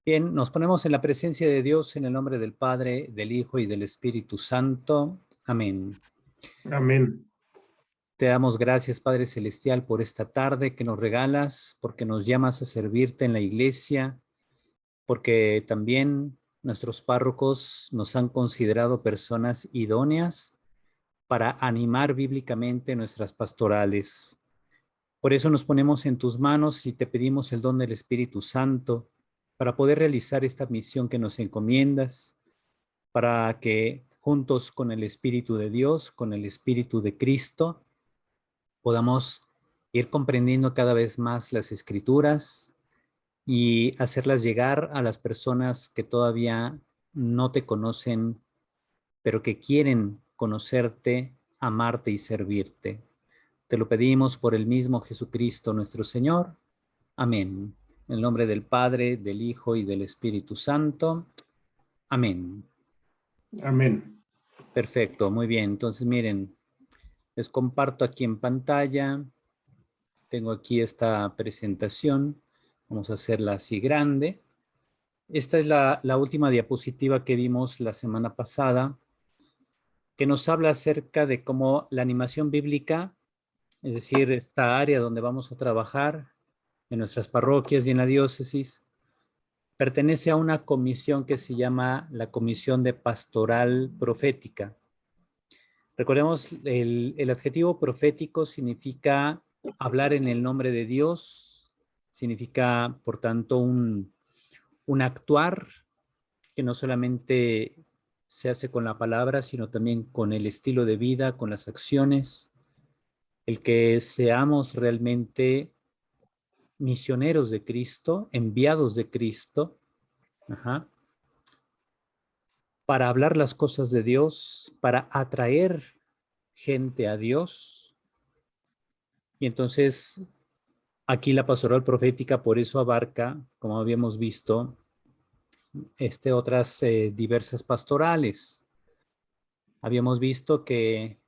Bien, nos ponemos en la presencia de Dios en el nombre del Padre, del Hijo y del Espíritu Santo. Amén. Amén. Te damos gracias, Padre Celestial, por esta tarde que nos regalas, porque nos llamas a servirte en la iglesia, porque también nuestros párrocos nos han considerado personas idóneas para animar bíblicamente nuestras pastorales. Por eso nos ponemos en tus manos y te pedimos el don del Espíritu Santo para poder realizar esta misión que nos encomiendas, para que juntos con el Espíritu de Dios, con el Espíritu de Cristo, podamos ir comprendiendo cada vez más las Escrituras y hacerlas llegar a las personas que todavía no te conocen, pero que quieren conocerte, amarte y servirte. Te lo pedimos por el mismo Jesucristo nuestro Señor. Amén. En el nombre del Padre, del Hijo y del Espíritu Santo. Amén. Amén. Perfecto, muy bien. Entonces, miren, les comparto aquí en pantalla. Tengo aquí esta presentación. Vamos a hacerla así grande. Esta es la última diapositiva que vimos la semana pasada, que nos habla acerca de cómo la animación bíblica, es decir, esta área donde vamos a trabajar en nuestras parroquias y en la diócesis, pertenece a una comisión que se llama la Comisión de Pastoral Profética. Recordemos, el adjetivo profético significa hablar en el nombre de Dios, significa, por tanto, un actuar que no solamente se hace con la palabra, sino también con el estilo de vida, con las acciones, el que seamos realmente misioneros de Cristo, enviados de Cristo, para hablar las cosas de Dios, para atraer gente a Dios. Y entonces aquí la pastoral profética por eso abarca, como habíamos visto, otras diversas pastorales. Habíamos visto que,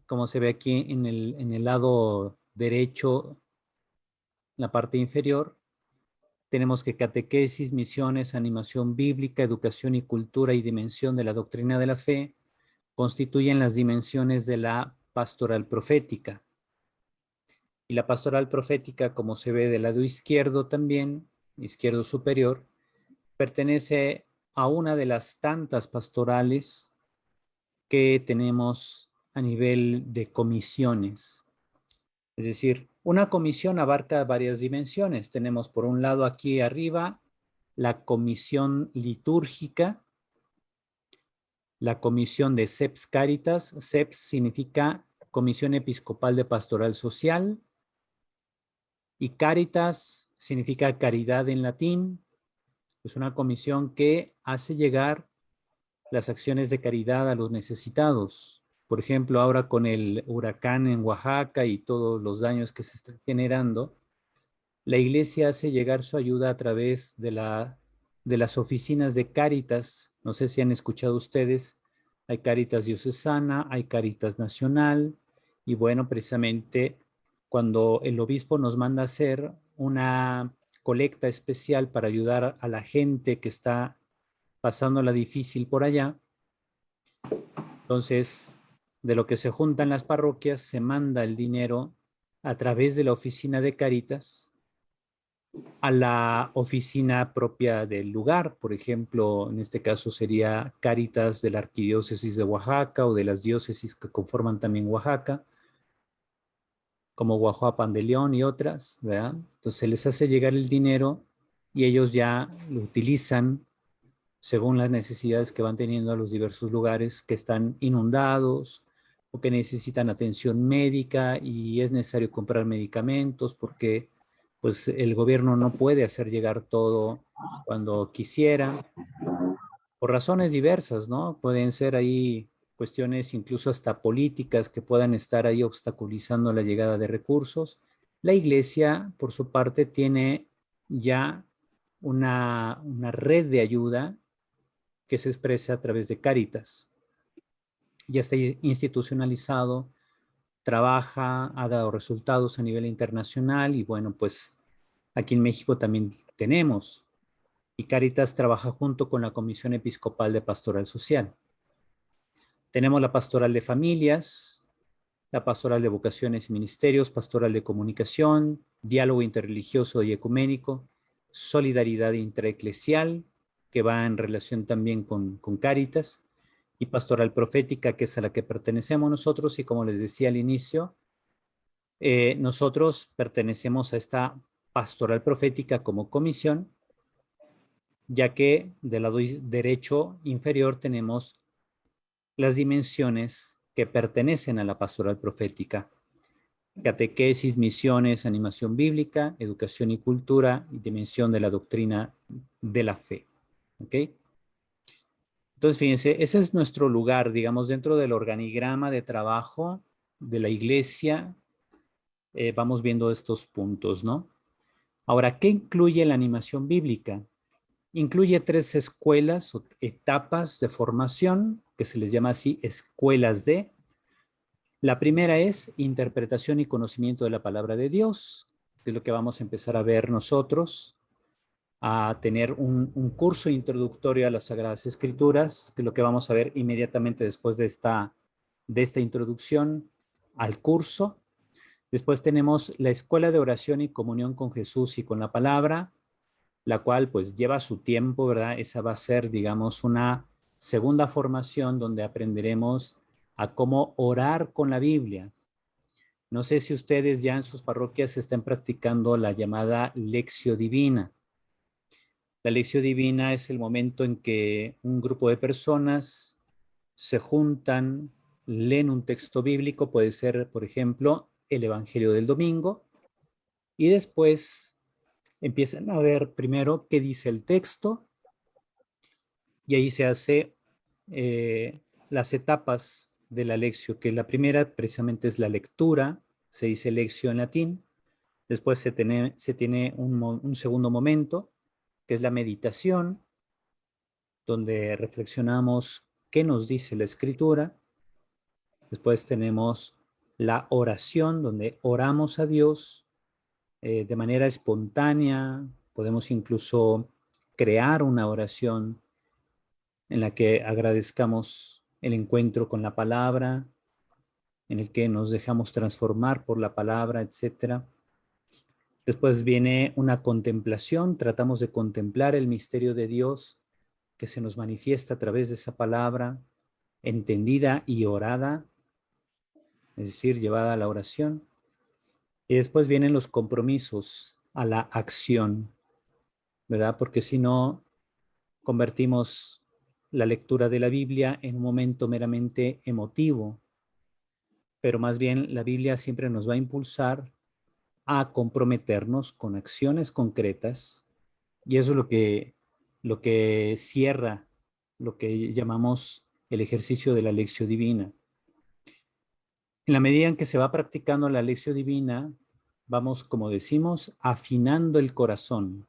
como se ve aquí en el lado derecho, la parte inferior, tenemos que catequesis, misiones, animación bíblica, educación y cultura y dimensión de la doctrina de la fe constituyen las dimensiones de la pastoral profética. Y la pastoral profética, como se ve del lado izquierdo también, izquierdo superior, pertenece a una de las tantas pastorales que tenemos a nivel de comisiones. Es decir, una comisión abarca varias dimensiones. Tenemos por un lado aquí arriba la comisión litúrgica, la comisión de Seps Caritas. Seps significa Comisión Episcopal de Pastoral Social, y Caritas significa caridad en latín. Es una comisión que hace llegar las acciones de caridad a los necesitados. Por ejemplo, ahora con el huracán en Oaxaca y todos los daños que se están generando, la iglesia hace llegar su ayuda a través de las oficinas de Cáritas. No sé si han escuchado ustedes, hay Cáritas diocesana, hay Cáritas nacional, y bueno, precisamente cuando el obispo nos manda a hacer una colecta especial para ayudar a la gente que está pasándola difícil por allá, entonces de lo que se juntan las parroquias se manda el dinero a través de la oficina de Cáritas a la oficina propia del lugar. Por ejemplo, en este caso sería Cáritas de la Arquidiócesis de Oaxaca o de las diócesis que conforman también Oaxaca, como Guajuapan de León y otras, ¿verdad? Entonces se les hace llegar el dinero y ellos ya lo utilizan según las necesidades que van teniendo a los diversos lugares que están inundados o que necesitan atención médica y es necesario comprar medicamentos porque pues el gobierno no puede hacer llegar todo cuando quisiera, por razones diversas, ¿no? Pueden ser ahí cuestiones incluso hasta políticas que puedan estar ahí obstaculizando la llegada de recursos. La iglesia, por su parte, tiene ya una red de ayuda que se expresa a través de Cáritas. Ya está institucionalizado, trabaja, ha dado resultados a nivel internacional y bueno, pues aquí en México también tenemos. y Cáritas trabaja junto con la Comisión Episcopal de Pastoral Social. Tenemos la pastoral de familias, la pastoral de vocaciones y ministerios, pastoral de comunicación, diálogo interreligioso y ecuménico, solidaridad intraeclesial, que va en relación también con Cáritas, y pastoral profética, que es a la que pertenecemos nosotros, y como les decía al inicio, nosotros pertenecemos a esta pastoral profética como comisión, ya que del lado derecho inferior tenemos las dimensiones que pertenecen a la pastoral profética: catequesis, misiones, animación bíblica, educación y cultura, y dimensión de la doctrina de la fe. ¿Ok? Entonces, fíjense, ese es nuestro lugar, digamos, dentro del organigrama de trabajo de la iglesia. Vamos viendo estos puntos, ¿no? Ahora, ¿qué incluye la animación bíblica? Incluye 3 escuelas o etapas de formación, que se les llama así escuelas de. La primera es interpretación y conocimiento de la palabra de Dios, que es lo que vamos a empezar a ver nosotros, a tener un curso introductorio a las Sagradas Escrituras, que es lo que vamos a ver inmediatamente después de esta introducción al curso. Después tenemos la escuela de oración y comunión con Jesús y con la palabra, la cual pues lleva su tiempo, ¿verdad? Esa va a ser, digamos, una segunda formación donde aprenderemos a cómo orar con la Biblia. No sé si ustedes ya en sus parroquias están practicando la llamada Lectio Divina. La Lectio Divina es el momento en que un grupo de personas se juntan, leen un texto bíblico, puede ser, por ejemplo, el Evangelio del domingo, y después empiezan a ver primero qué dice el texto, y ahí se hace las etapas de la lección, que la primera precisamente es la lectura, se dice lectio en latín. Después se tiene un segundo momento, que es la meditación, donde reflexionamos qué nos dice la escritura. Después tenemos la oración, donde oramos a Dios de manera espontánea. Podemos incluso crear una oración en la que agradezcamos el encuentro con la palabra, en el que nos dejamos transformar por la palabra, etcétera. Después viene una contemplación, tratamos de contemplar el misterio de Dios que se nos manifiesta a través de esa palabra, entendida y orada, es decir, llevada a la oración. Y después vienen los compromisos a la acción, ¿verdad? Porque si no, convertimos la lectura de la Biblia en un momento meramente emotivo, pero más bien la Biblia siempre nos va a impulsar a comprometernos con acciones concretas, y eso es lo que cierra lo que llamamos el ejercicio de la lección divina. En la medida en que se va practicando la lección divina, vamos, como decimos, afinando el corazón.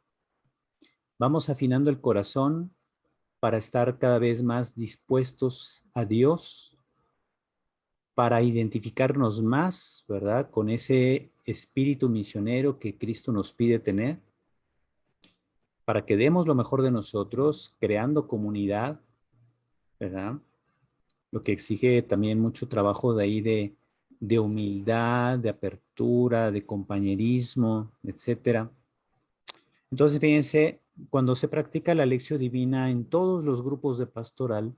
Vamos afinando el corazón para estar cada vez más dispuestos a Dios, para identificarnos más, ¿verdad? Con ese espíritu misionero que Cristo nos pide tener, para que demos lo mejor de nosotros, creando comunidad, ¿verdad? Lo que exige también mucho trabajo de ahí de humildad, de apertura, de compañerismo, etcétera. Entonces, fíjense, cuando se practica la lección divina en todos los grupos de pastoral,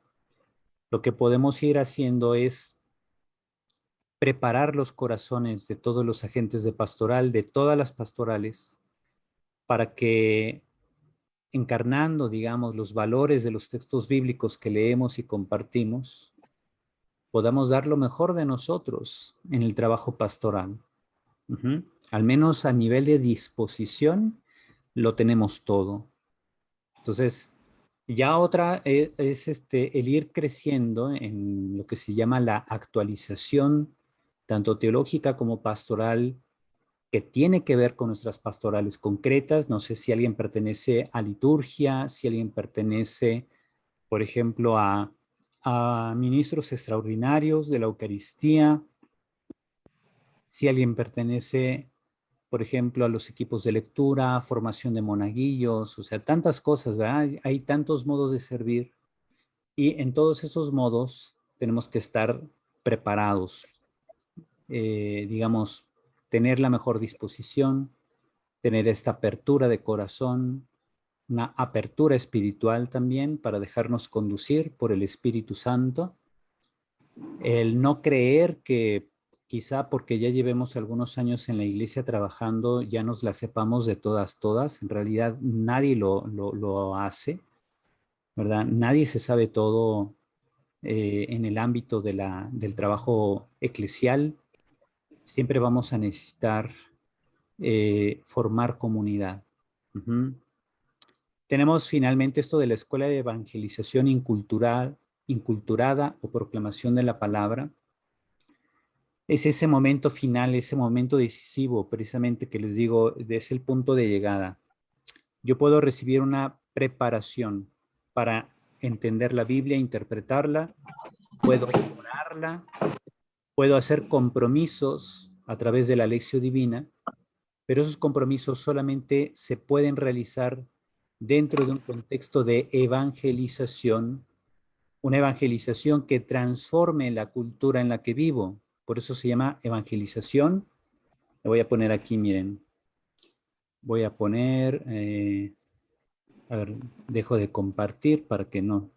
lo que podemos ir haciendo es preparar los corazones de todos los agentes de pastoral, de todas las pastorales, para que encarnando, digamos, los valores de los textos bíblicos que leemos y compartimos, podamos dar lo mejor de nosotros en el trabajo pastoral. Al menos a nivel de disposición, lo tenemos todo. Entonces, ya otra es el ir creciendo en lo que se llama la actualización, tanto teológica como pastoral, que tiene que ver con nuestras pastorales concretas. No sé si alguien pertenece a liturgia, si alguien pertenece, por ejemplo, a ministros extraordinarios de la Eucaristía, si alguien pertenece por ejemplo, a los equipos de lectura, formación de monaguillos, o sea, tantas cosas, ¿verdad? Hay tantos modos de servir y en todos esos modos tenemos que estar preparados, digamos, tener la mejor disposición, tener esta apertura de corazón, una apertura espiritual también para dejarnos conducir por el Espíritu Santo, el no creer que quizá porque ya llevemos algunos años en la iglesia trabajando, ya nos la sepamos de todas. En realidad nadie lo hace, ¿verdad? Nadie se sabe todo en el ámbito del trabajo eclesial. Siempre vamos a necesitar formar comunidad. Uh-huh. Tenemos finalmente esto de la Escuela de Evangelización Inculturada o Proclamación de la Palabra. Es ese momento final, ese momento decisivo, precisamente que les digo, es el punto de llegada. Yo puedo recibir una preparación para entender la Biblia, interpretarla, puedo orarla, puedo hacer compromisos a través de la lección divina, pero esos compromisos solamente se pueden realizar dentro de un contexto de evangelización, una evangelización que transforme la cultura en la que vivo. Por eso se llama evangelización. Le voy a poner aquí, miren, voy a poner, a ver, dejo de compartir para que no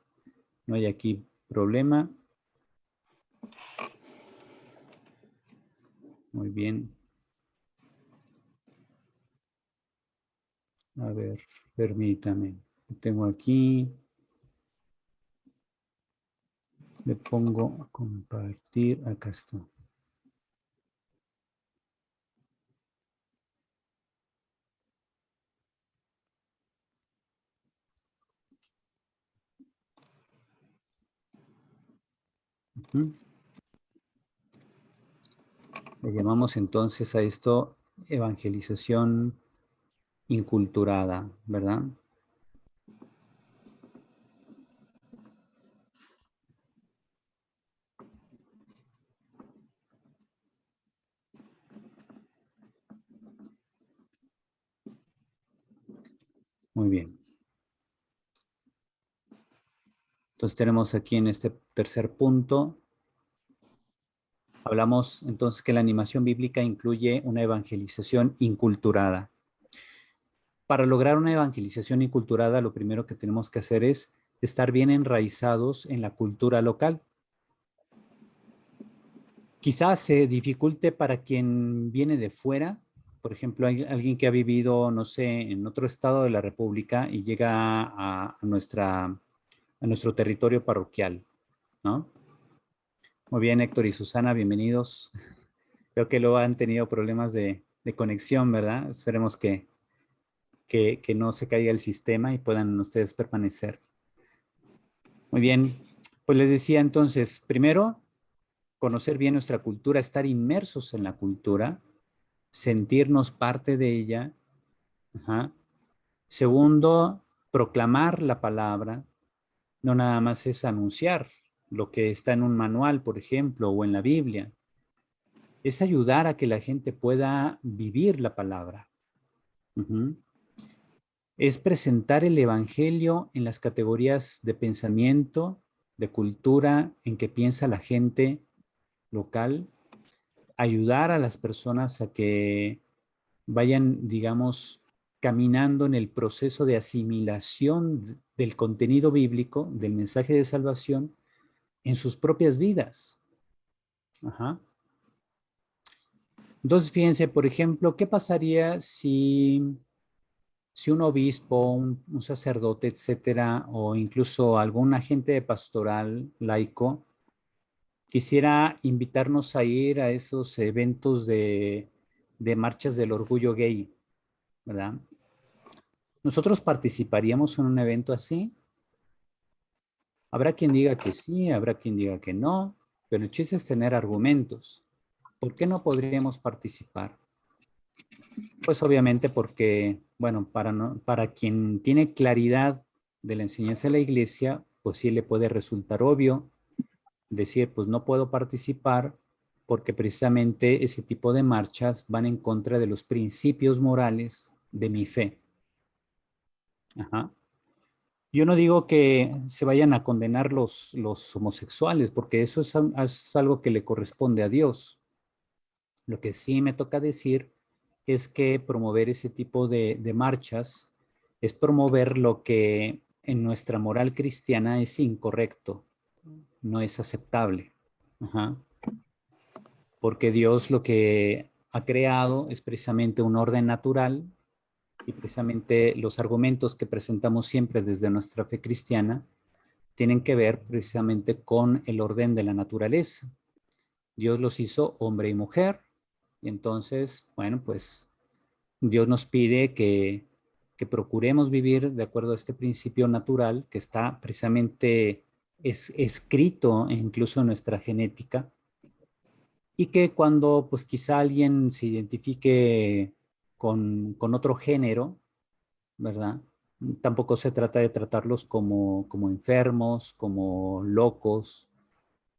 haya aquí problema. Muy bien. A ver, permítame. Tengo aquí. Le pongo a compartir. Acá está. Le llamamos entonces a esto evangelización inculturada, ¿verdad? Muy bien. Entonces tenemos aquí en este tercer punto, hablamos entonces que la animación bíblica incluye una evangelización inculturada. Para lograr una evangelización inculturada, lo primero que tenemos que hacer es estar bien enraizados en la cultura local. Quizás se dificulte para quien viene de fuera, por ejemplo, hay alguien que ha vivido, no sé, en otro estado de la República y llega a nuestro territorio parroquial, ¿no? Muy bien, Héctor y Susana, bienvenidos. Creo que luego han tenido problemas de conexión, ¿verdad? Esperemos que no se caiga el sistema y puedan ustedes permanecer. Muy bien, pues les decía entonces, primero, conocer bien nuestra cultura, estar inmersos en la cultura, sentirnos parte de ella. Ajá. Segundo, proclamar la palabra, no nada más es anunciar lo que está en un manual, por ejemplo, o en la Biblia. Es ayudar a que la gente pueda vivir la palabra. Uh-huh. Es presentar el evangelio en las categorías de pensamiento, de cultura, en que piensa la gente local, ayudar a las personas a que vayan, digamos, caminando en el proceso de asimilación del contenido bíblico, del mensaje de salvación, en sus propias vidas. Ajá. Entonces, fíjense, por ejemplo, ¿qué pasaría si un obispo, un sacerdote, etcétera, o incluso algún agente de pastoral laico quisiera invitarnos a ir a esos eventos de marchas del orgullo gay, ¿verdad? ¿Nosotros participaríamos en un evento así? Habrá quien diga que sí, habrá quien diga que no, pero el chiste es tener argumentos. ¿Por qué no podríamos participar? Pues obviamente porque, bueno, para quien tiene claridad de la enseñanza de la iglesia, pues sí le puede resultar obvio decir, pues no puedo participar porque precisamente ese tipo de marchas van en contra de los principios morales de mi fe. Ajá. Yo no digo que se vayan a condenar los homosexuales, porque eso es algo que le corresponde a Dios. Lo que sí me toca decir es que promover ese tipo de marchas es promover lo que en nuestra moral cristiana es incorrecto, no es aceptable. Ajá. Porque Dios lo que ha creado es precisamente un orden natural y precisamente los argumentos que presentamos siempre desde nuestra fe cristiana tienen que ver precisamente con el orden de la naturaleza. Dios los hizo hombre y mujer y entonces, bueno, pues Dios nos pide que procuremos vivir de acuerdo a este principio natural que está precisamente escrito incluso en nuestra genética y que cuando pues quizá alguien se identifique con otro género, ¿verdad? Tampoco se trata de tratarlos como enfermos, como locos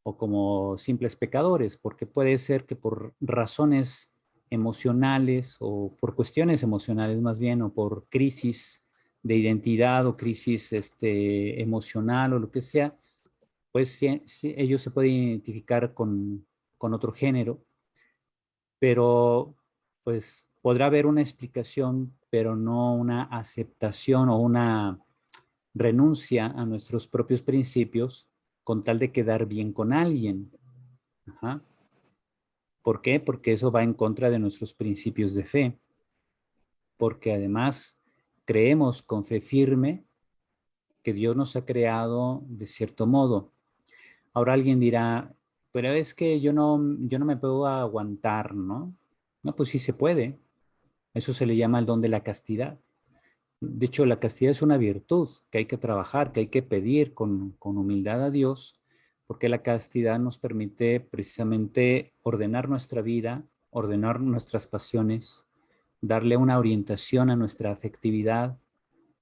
o como simples pecadores, porque puede ser que por razones emocionales o por cuestiones emocionales más bien, o por crisis de identidad o crisis emocional o lo que sea, pues sí, ellos se pueden identificar con otro género, pero pues podrá haber una explicación, pero no una aceptación o una renuncia a nuestros propios principios con tal de quedar bien con alguien. Ajá. ¿Por qué? Porque eso va en contra de nuestros principios de fe, porque además creemos con fe firme que Dios nos ha creado de cierto modo. Ahora alguien dirá, pero es que yo no me puedo aguantar, ¿no? No, pues sí se puede. Eso se le llama el don de la castidad. De hecho, la castidad es una virtud que hay que trabajar, que hay que pedir con humildad a Dios, porque la castidad nos permite precisamente ordenar nuestra vida, ordenar nuestras pasiones, darle una orientación a nuestra afectividad,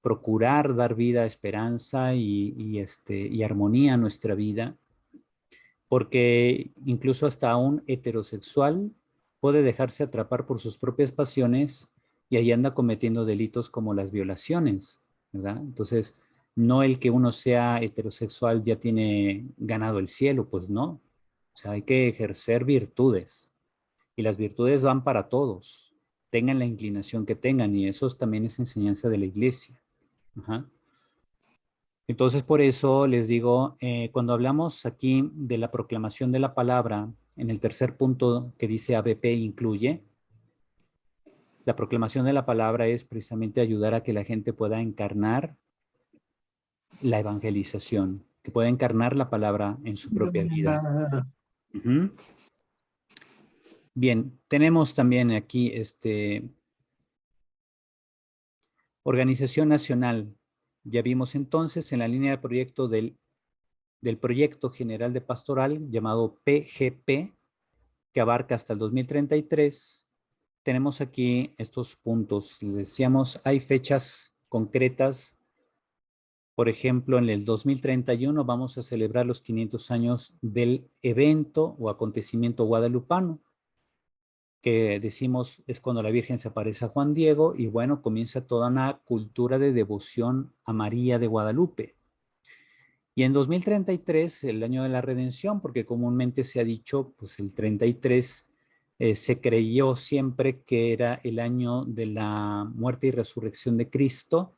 procurar dar vida, esperanza y armonía a nuestra vida, porque incluso hasta un heterosexual puede dejarse atrapar por sus propias pasiones y ahí anda cometiendo delitos como las violaciones, ¿verdad? Entonces, no el que uno sea heterosexual ya tiene ganado el cielo, pues no. O sea, hay que ejercer virtudes y las virtudes van para todos, tengan la inclinación que tengan y eso también es enseñanza de la iglesia. Ajá. Entonces, por eso les digo, cuando hablamos aquí de la proclamación de la palabra, en el tercer punto que dice ABP incluye, la proclamación de la palabra es precisamente ayudar a que la gente pueda encarnar la evangelización, que pueda encarnar la palabra en su propia vida. Uh-huh. Bien, tenemos también aquí organización nacional. Ya vimos entonces en la línea de proyecto del Proyecto General de Pastoral llamado PGP, que abarca hasta el 2033. Tenemos aquí estos puntos. Les decíamos, hay fechas concretas. Por ejemplo, en el 2031 vamos a celebrar los 500 años del evento o acontecimiento guadalupano, que decimos es cuando la Virgen se aparece a Juan Diego y bueno, comienza toda una cultura de devoción a María de Guadalupe. Y en 2033, el año de la redención, porque comúnmente se ha dicho, pues el 33 se creyó siempre que era el año de la muerte y resurrección de Cristo.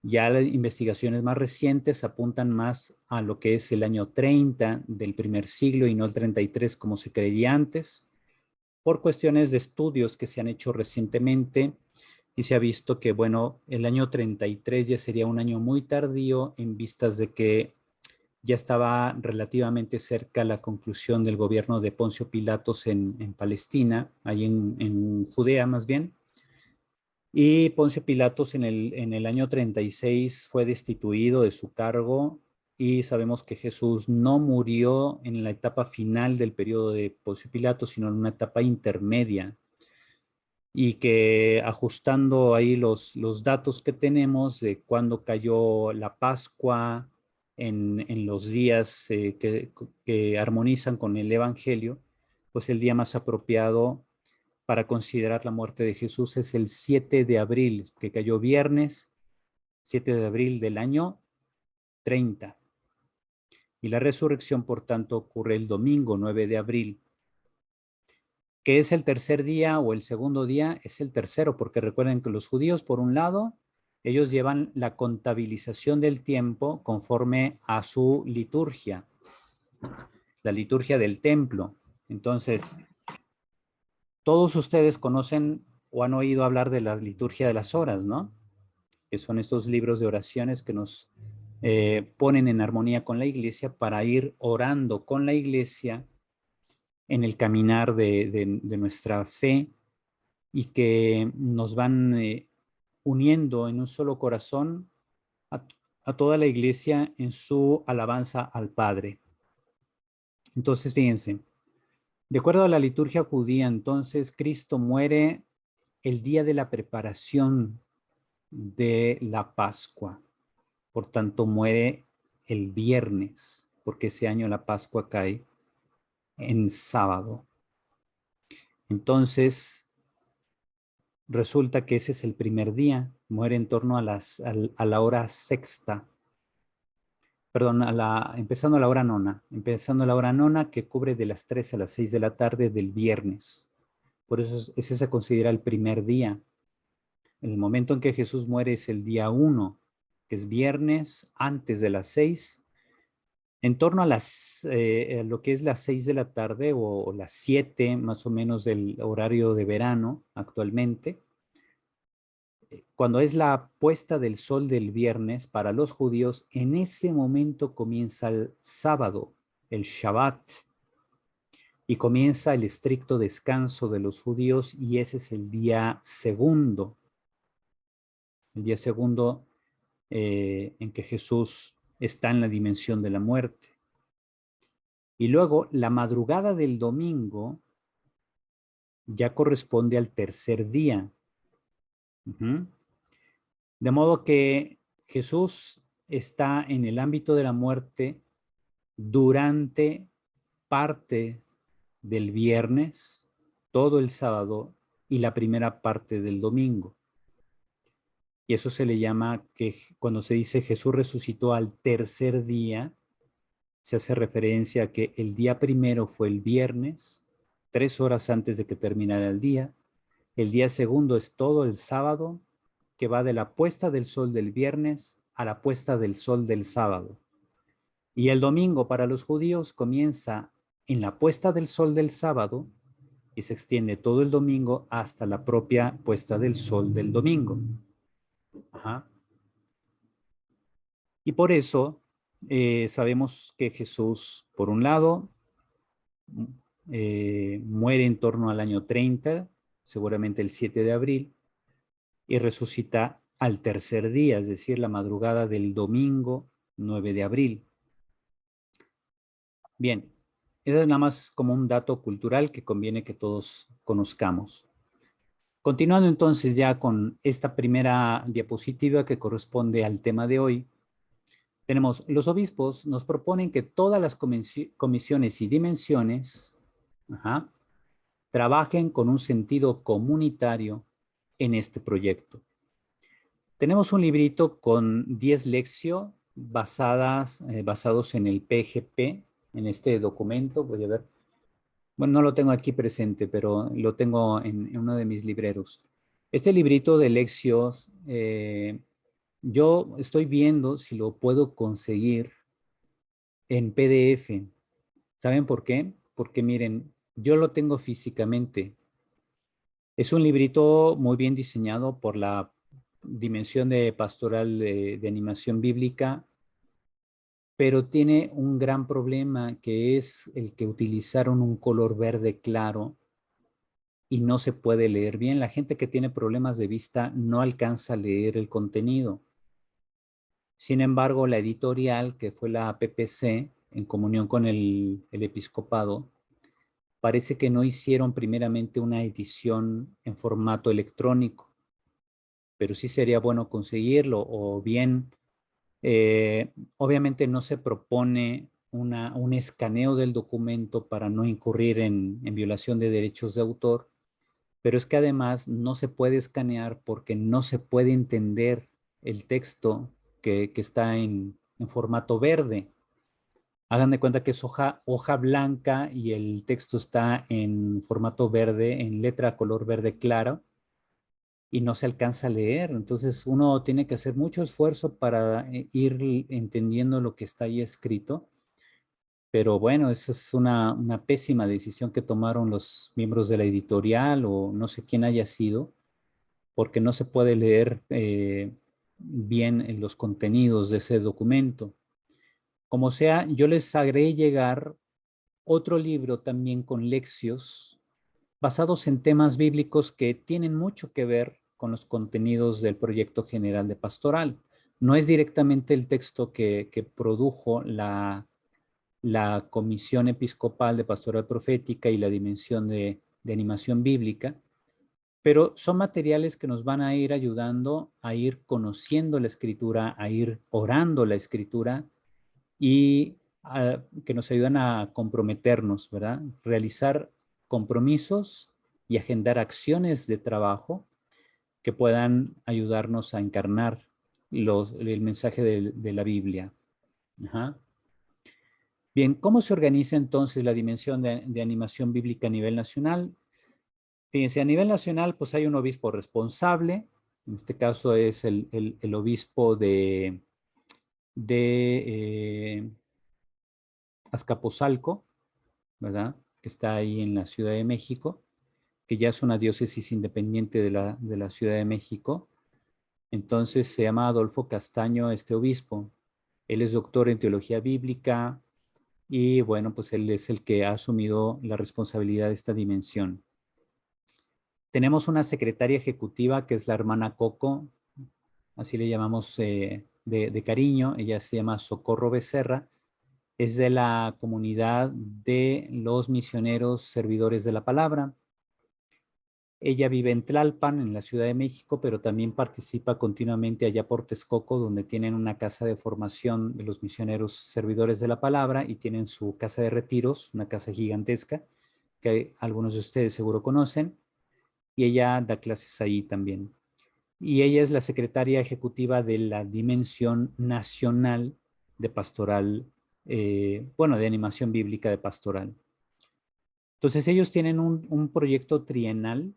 Ya las investigaciones más recientes apuntan más a lo que es el año 30 del primer siglo y no el 33 como se creía antes, por cuestiones de estudios que se han hecho recientemente y se ha visto que, bueno, el año 33 ya sería un año muy tardío en vistas de que ya estaba relativamente cerca la conclusión del gobierno de Poncio Pilatos en Palestina, ahí en Judea más bien. Y Poncio Pilatos en el año 36 fue destituido de su cargo y sabemos que Jesús no murió en la etapa final del periodo de Poncio Pilatos, sino en una etapa intermedia y que ajustando ahí los datos que tenemos de cuándo cayó la Pascua en los días que armonizan con el Evangelio, pues el día más apropiado para considerar la muerte de Jesús es el 7 de abril, que cayó viernes, 7 de abril del año 30. Y la resurrección, por tanto, ocurre el domingo 9 de abril. ¿Qué es el tercer día o el segundo día? Es el tercero, porque recuerden que los judíos, por un lado, ellos llevan la contabilización del tiempo conforme a su liturgia, la liturgia del templo. Entonces, todos ustedes conocen o han oído hablar de la liturgia de las horas, ¿no? Que son estos libros de oraciones que nos ponen en armonía con la iglesia para ir orando con la iglesia en el caminar de nuestra fe y que nos van uniendo en un solo corazón a, a toda la iglesia en su alabanza al Padre. Entonces, fíjense, de acuerdo a la liturgia judía, entonces Cristo muere el día de la preparación de la Pascua. Por tanto, muere el viernes, porque ese año la Pascua cae en sábado. Entonces, resulta que ese es el primer día, muere en torno a la hora sexta, perdón, empezando a la hora nona, que cubre de las 3 a las 6 de la tarde del viernes. Por eso ese se considera el primer día. El momento en que Jesús muere es el día 1, que es viernes antes de las 6, en torno a lo que es las 6 de la tarde o las 7 más o menos del horario de verano actualmente. Cuando es la puesta del sol del viernes para los judíos, en ese momento comienza el sábado, el Shabbat, y comienza el estricto descanso de los judíos, y ese es el día segundo en que Jesús está en la dimensión de la muerte. Y luego la madrugada del domingo ya corresponde al tercer día. De modo que Jesús está en el ámbito de la muerte durante parte del viernes, todo el sábado y la primera parte del domingo. Y eso se le llama que cuando se dice Jesús resucitó al tercer día, se hace referencia a que el día primero fue el viernes, 3 horas antes de que terminara el día. El día segundo es todo el sábado, que va de la puesta del sol del viernes a la puesta del sol del sábado. Y el domingo para los judíos comienza en la puesta del sol del sábado y se extiende todo el domingo hasta la propia puesta del sol del domingo. Ajá. Y por eso sabemos que Jesús, por un lado, muere en torno al año 30, seguramente el 7 de abril, y resucita al tercer día, es decir, la madrugada del domingo 9 de abril. Bien, eso es nada más como un dato cultural que conviene que todos conozcamos. Continuando entonces ya con esta primera diapositiva que corresponde al tema de hoy, tenemos, los obispos nos proponen que todas las comisiones y dimensiones trabajen con un sentido comunitario en este proyecto. Tenemos un librito con 10 lecciones basados en el PGP, en este documento. Voy a ver. Bueno, no lo tengo aquí presente, pero lo tengo en uno de mis libreros. Este librito de lecciones, yo estoy viendo si lo puedo conseguir en PDF. ¿Saben por qué? Porque miren, yo lo tengo físicamente. Es un librito muy bien diseñado por la Dimensión de Pastoral de Animación Bíblica, pero tiene un gran problema, que es el que utilizaron un color verde claro y no se puede leer bien. La gente que tiene problemas de vista no alcanza a leer el contenido. Sin embargo, la editorial, que fue la PPC, en comunión con el episcopado, parece que no hicieron primeramente una edición en formato electrónico, pero sí sería bueno conseguirlo, o bien, obviamente no se propone un escaneo del documento para no incurrir en violación de derechos de autor, pero es que además no se puede escanear porque no se puede entender el texto que está en formato verde. Hagan de cuenta que es hoja blanca y el texto está en formato verde, en letra color verde claro, y no se alcanza a leer. Entonces uno tiene que hacer mucho esfuerzo para ir entendiendo lo que está ahí escrito. Pero bueno, esa es una pésima decisión que tomaron los miembros de la editorial o no sé quién haya sido, porque no se puede leer bien en los contenidos de ese documento. Como sea, yo les haré llegar otro libro también con leccios basados en temas bíblicos que tienen mucho que ver con los contenidos del proyecto general de pastoral. No es directamente el texto que produjo la Comisión Episcopal de Pastoral Profética y la Dimensión de Animación Bíblica, pero son materiales que nos van a ir ayudando a ir conociendo la escritura, a ir orando la escritura y que nos ayudan a comprometernos, ¿verdad? Realizar compromisos y agendar acciones de trabajo que puedan ayudarnos a encarnar el mensaje de la Biblia. Ajá. Bien, ¿cómo se organiza entonces la dimensión de animación bíblica a nivel nacional? Fíjense, a nivel nacional, pues hay un obispo responsable, en este caso es el obispo de Azcapotzalco, ¿verdad? Que está ahí en la Ciudad de México, que ya es una diócesis independiente de la Ciudad de México. Entonces se llama Adolfo Castaño este obispo. Él es doctor en teología bíblica y bueno, pues él es el que ha asumido la responsabilidad de esta dimensión. Tenemos una secretaria ejecutiva que es la hermana Coco, así le llamamos de cariño. Ella se llama Socorro Becerra. Es de la comunidad de los misioneros servidores de la palabra. Ella vive en Tlalpan, en la Ciudad de México, pero también participa continuamente allá por Texcoco, donde tienen una casa de formación de los misioneros servidores de la palabra y tienen su casa de retiros, una casa gigantesca, que algunos de ustedes seguro conocen, y ella da clases ahí también. Y ella es la secretaria ejecutiva de la Dimensión Nacional de Pastoral, bueno, de Animación Bíblica de Pastoral. Entonces ellos tienen un proyecto trienal.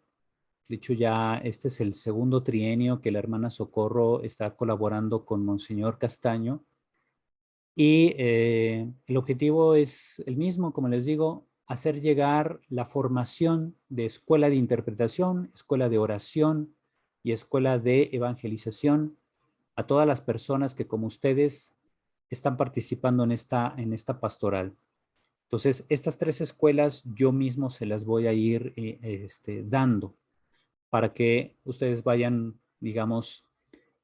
De hecho, ya este es el segundo trienio que la hermana Socorro está colaborando con Monseñor Castaño. Y el objetivo es el mismo, como les digo, hacer llegar la formación de escuela de interpretación, escuela de oración y escuela de evangelización a todas las personas que, como ustedes, están participando en esta pastoral. Entonces, estas tres escuelas yo mismo se las voy a ir dando para que ustedes vayan, digamos,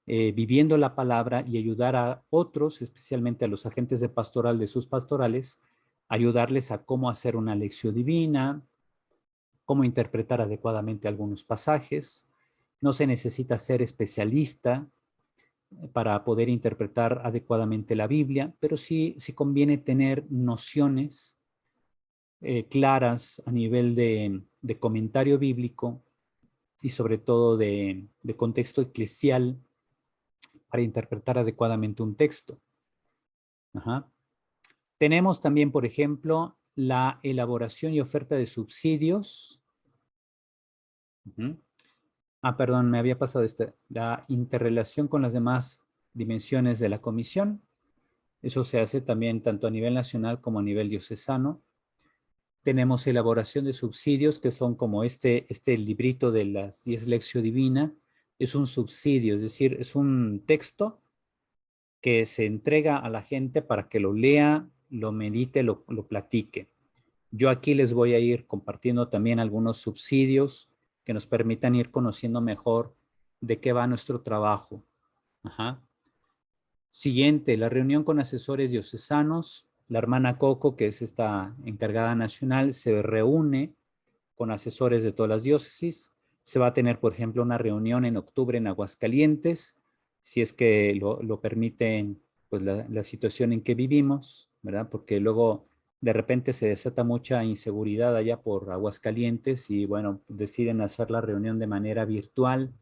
viviendo la palabra y ayudar a otros, especialmente a los agentes de pastoral de sus pastorales, ayudarles a cómo hacer una lección divina, cómo interpretar adecuadamente algunos pasajes. No se necesita ser especialista para poder interpretar adecuadamente la Biblia, pero sí conviene tener nociones claras a nivel de comentario bíblico y sobre todo de contexto eclesial para interpretar adecuadamente un texto. Ajá. Tenemos también, por ejemplo, la elaboración y oferta de subsidios. Perdón, me había pasado la interrelación con las demás dimensiones de la comisión. Eso se hace también tanto a nivel nacional como a nivel diocesano. Tenemos elaboración de subsidios que son como este librito de las 10 Lectio Divina. Es un subsidio, es decir, es un texto que se entrega a la gente para que lo lea, lo medite, lo platique. Yo aquí les voy a ir compartiendo también algunos subsidios que nos permitan ir conociendo mejor de qué va nuestro trabajo. Ajá. Siguiente, la reunión con asesores diocesanos. La hermana Coco, que es esta encargada nacional, se reúne con asesores de todas las diócesis. Se va a tener, por ejemplo, una reunión en octubre en Aguascalientes, si es que lo permiten pues, la situación en que vivimos. ¿verdad? Porque luego de repente se desata mucha inseguridad allá por Aguascalientes y bueno, deciden hacer la reunión de manera virtual.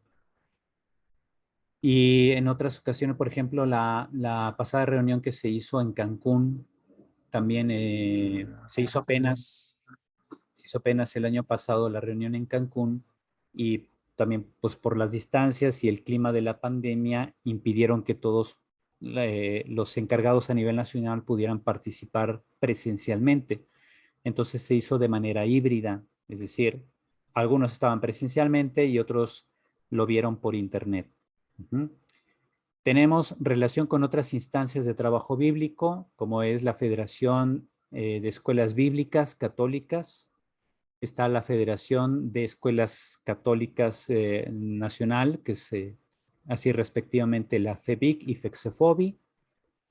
Y en otras ocasiones, por ejemplo, la pasada reunión que se hizo en Cancún, también se hizo apenas el año pasado la reunión en Cancún y también pues por las distancias y el clima de la pandemia impidieron que todos los encargados a nivel nacional pudieran participar presencialmente. Entonces se hizo de manera híbrida, es decir, algunos estaban presencialmente y otros lo vieron por internet. Uh-huh. Tenemos relación con otras instancias de trabajo bíblico, como es la Federación de Escuelas Bíblicas Católicas. Está la Federación de Escuelas Católicas Nacional, que es así respectivamente la FEBIC y FEXEFOBI.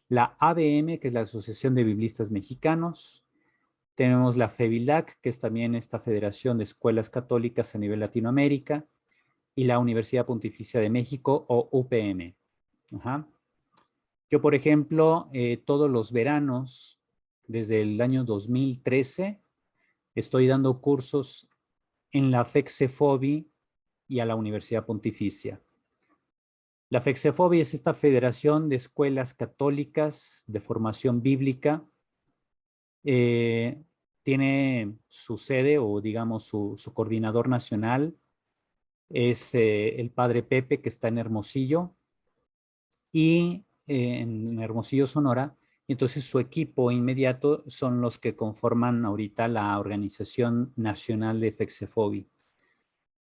La ABM, que es la Asociación de Biblistas Mexicanos. Tenemos la FEBILAC, que es también esta Federación de Escuelas Católicas a nivel Latinoamérica. Y la Universidad Pontificia de México, o UPM. Ajá. Yo, por ejemplo, todos los veranos, desde el año 2013, estoy dando cursos en la FEXEFOBI y a la Universidad Pontificia. La FEXEFOBI es esta Federación de Escuelas Católicas de Formación Bíblica. Tiene su sede o digamos su coordinador nacional es el padre Pepe, que está en Hermosillo y en Hermosillo, Sonora. Y entonces su equipo inmediato son los que conforman ahorita la Organización Nacional de FEXEFOBI.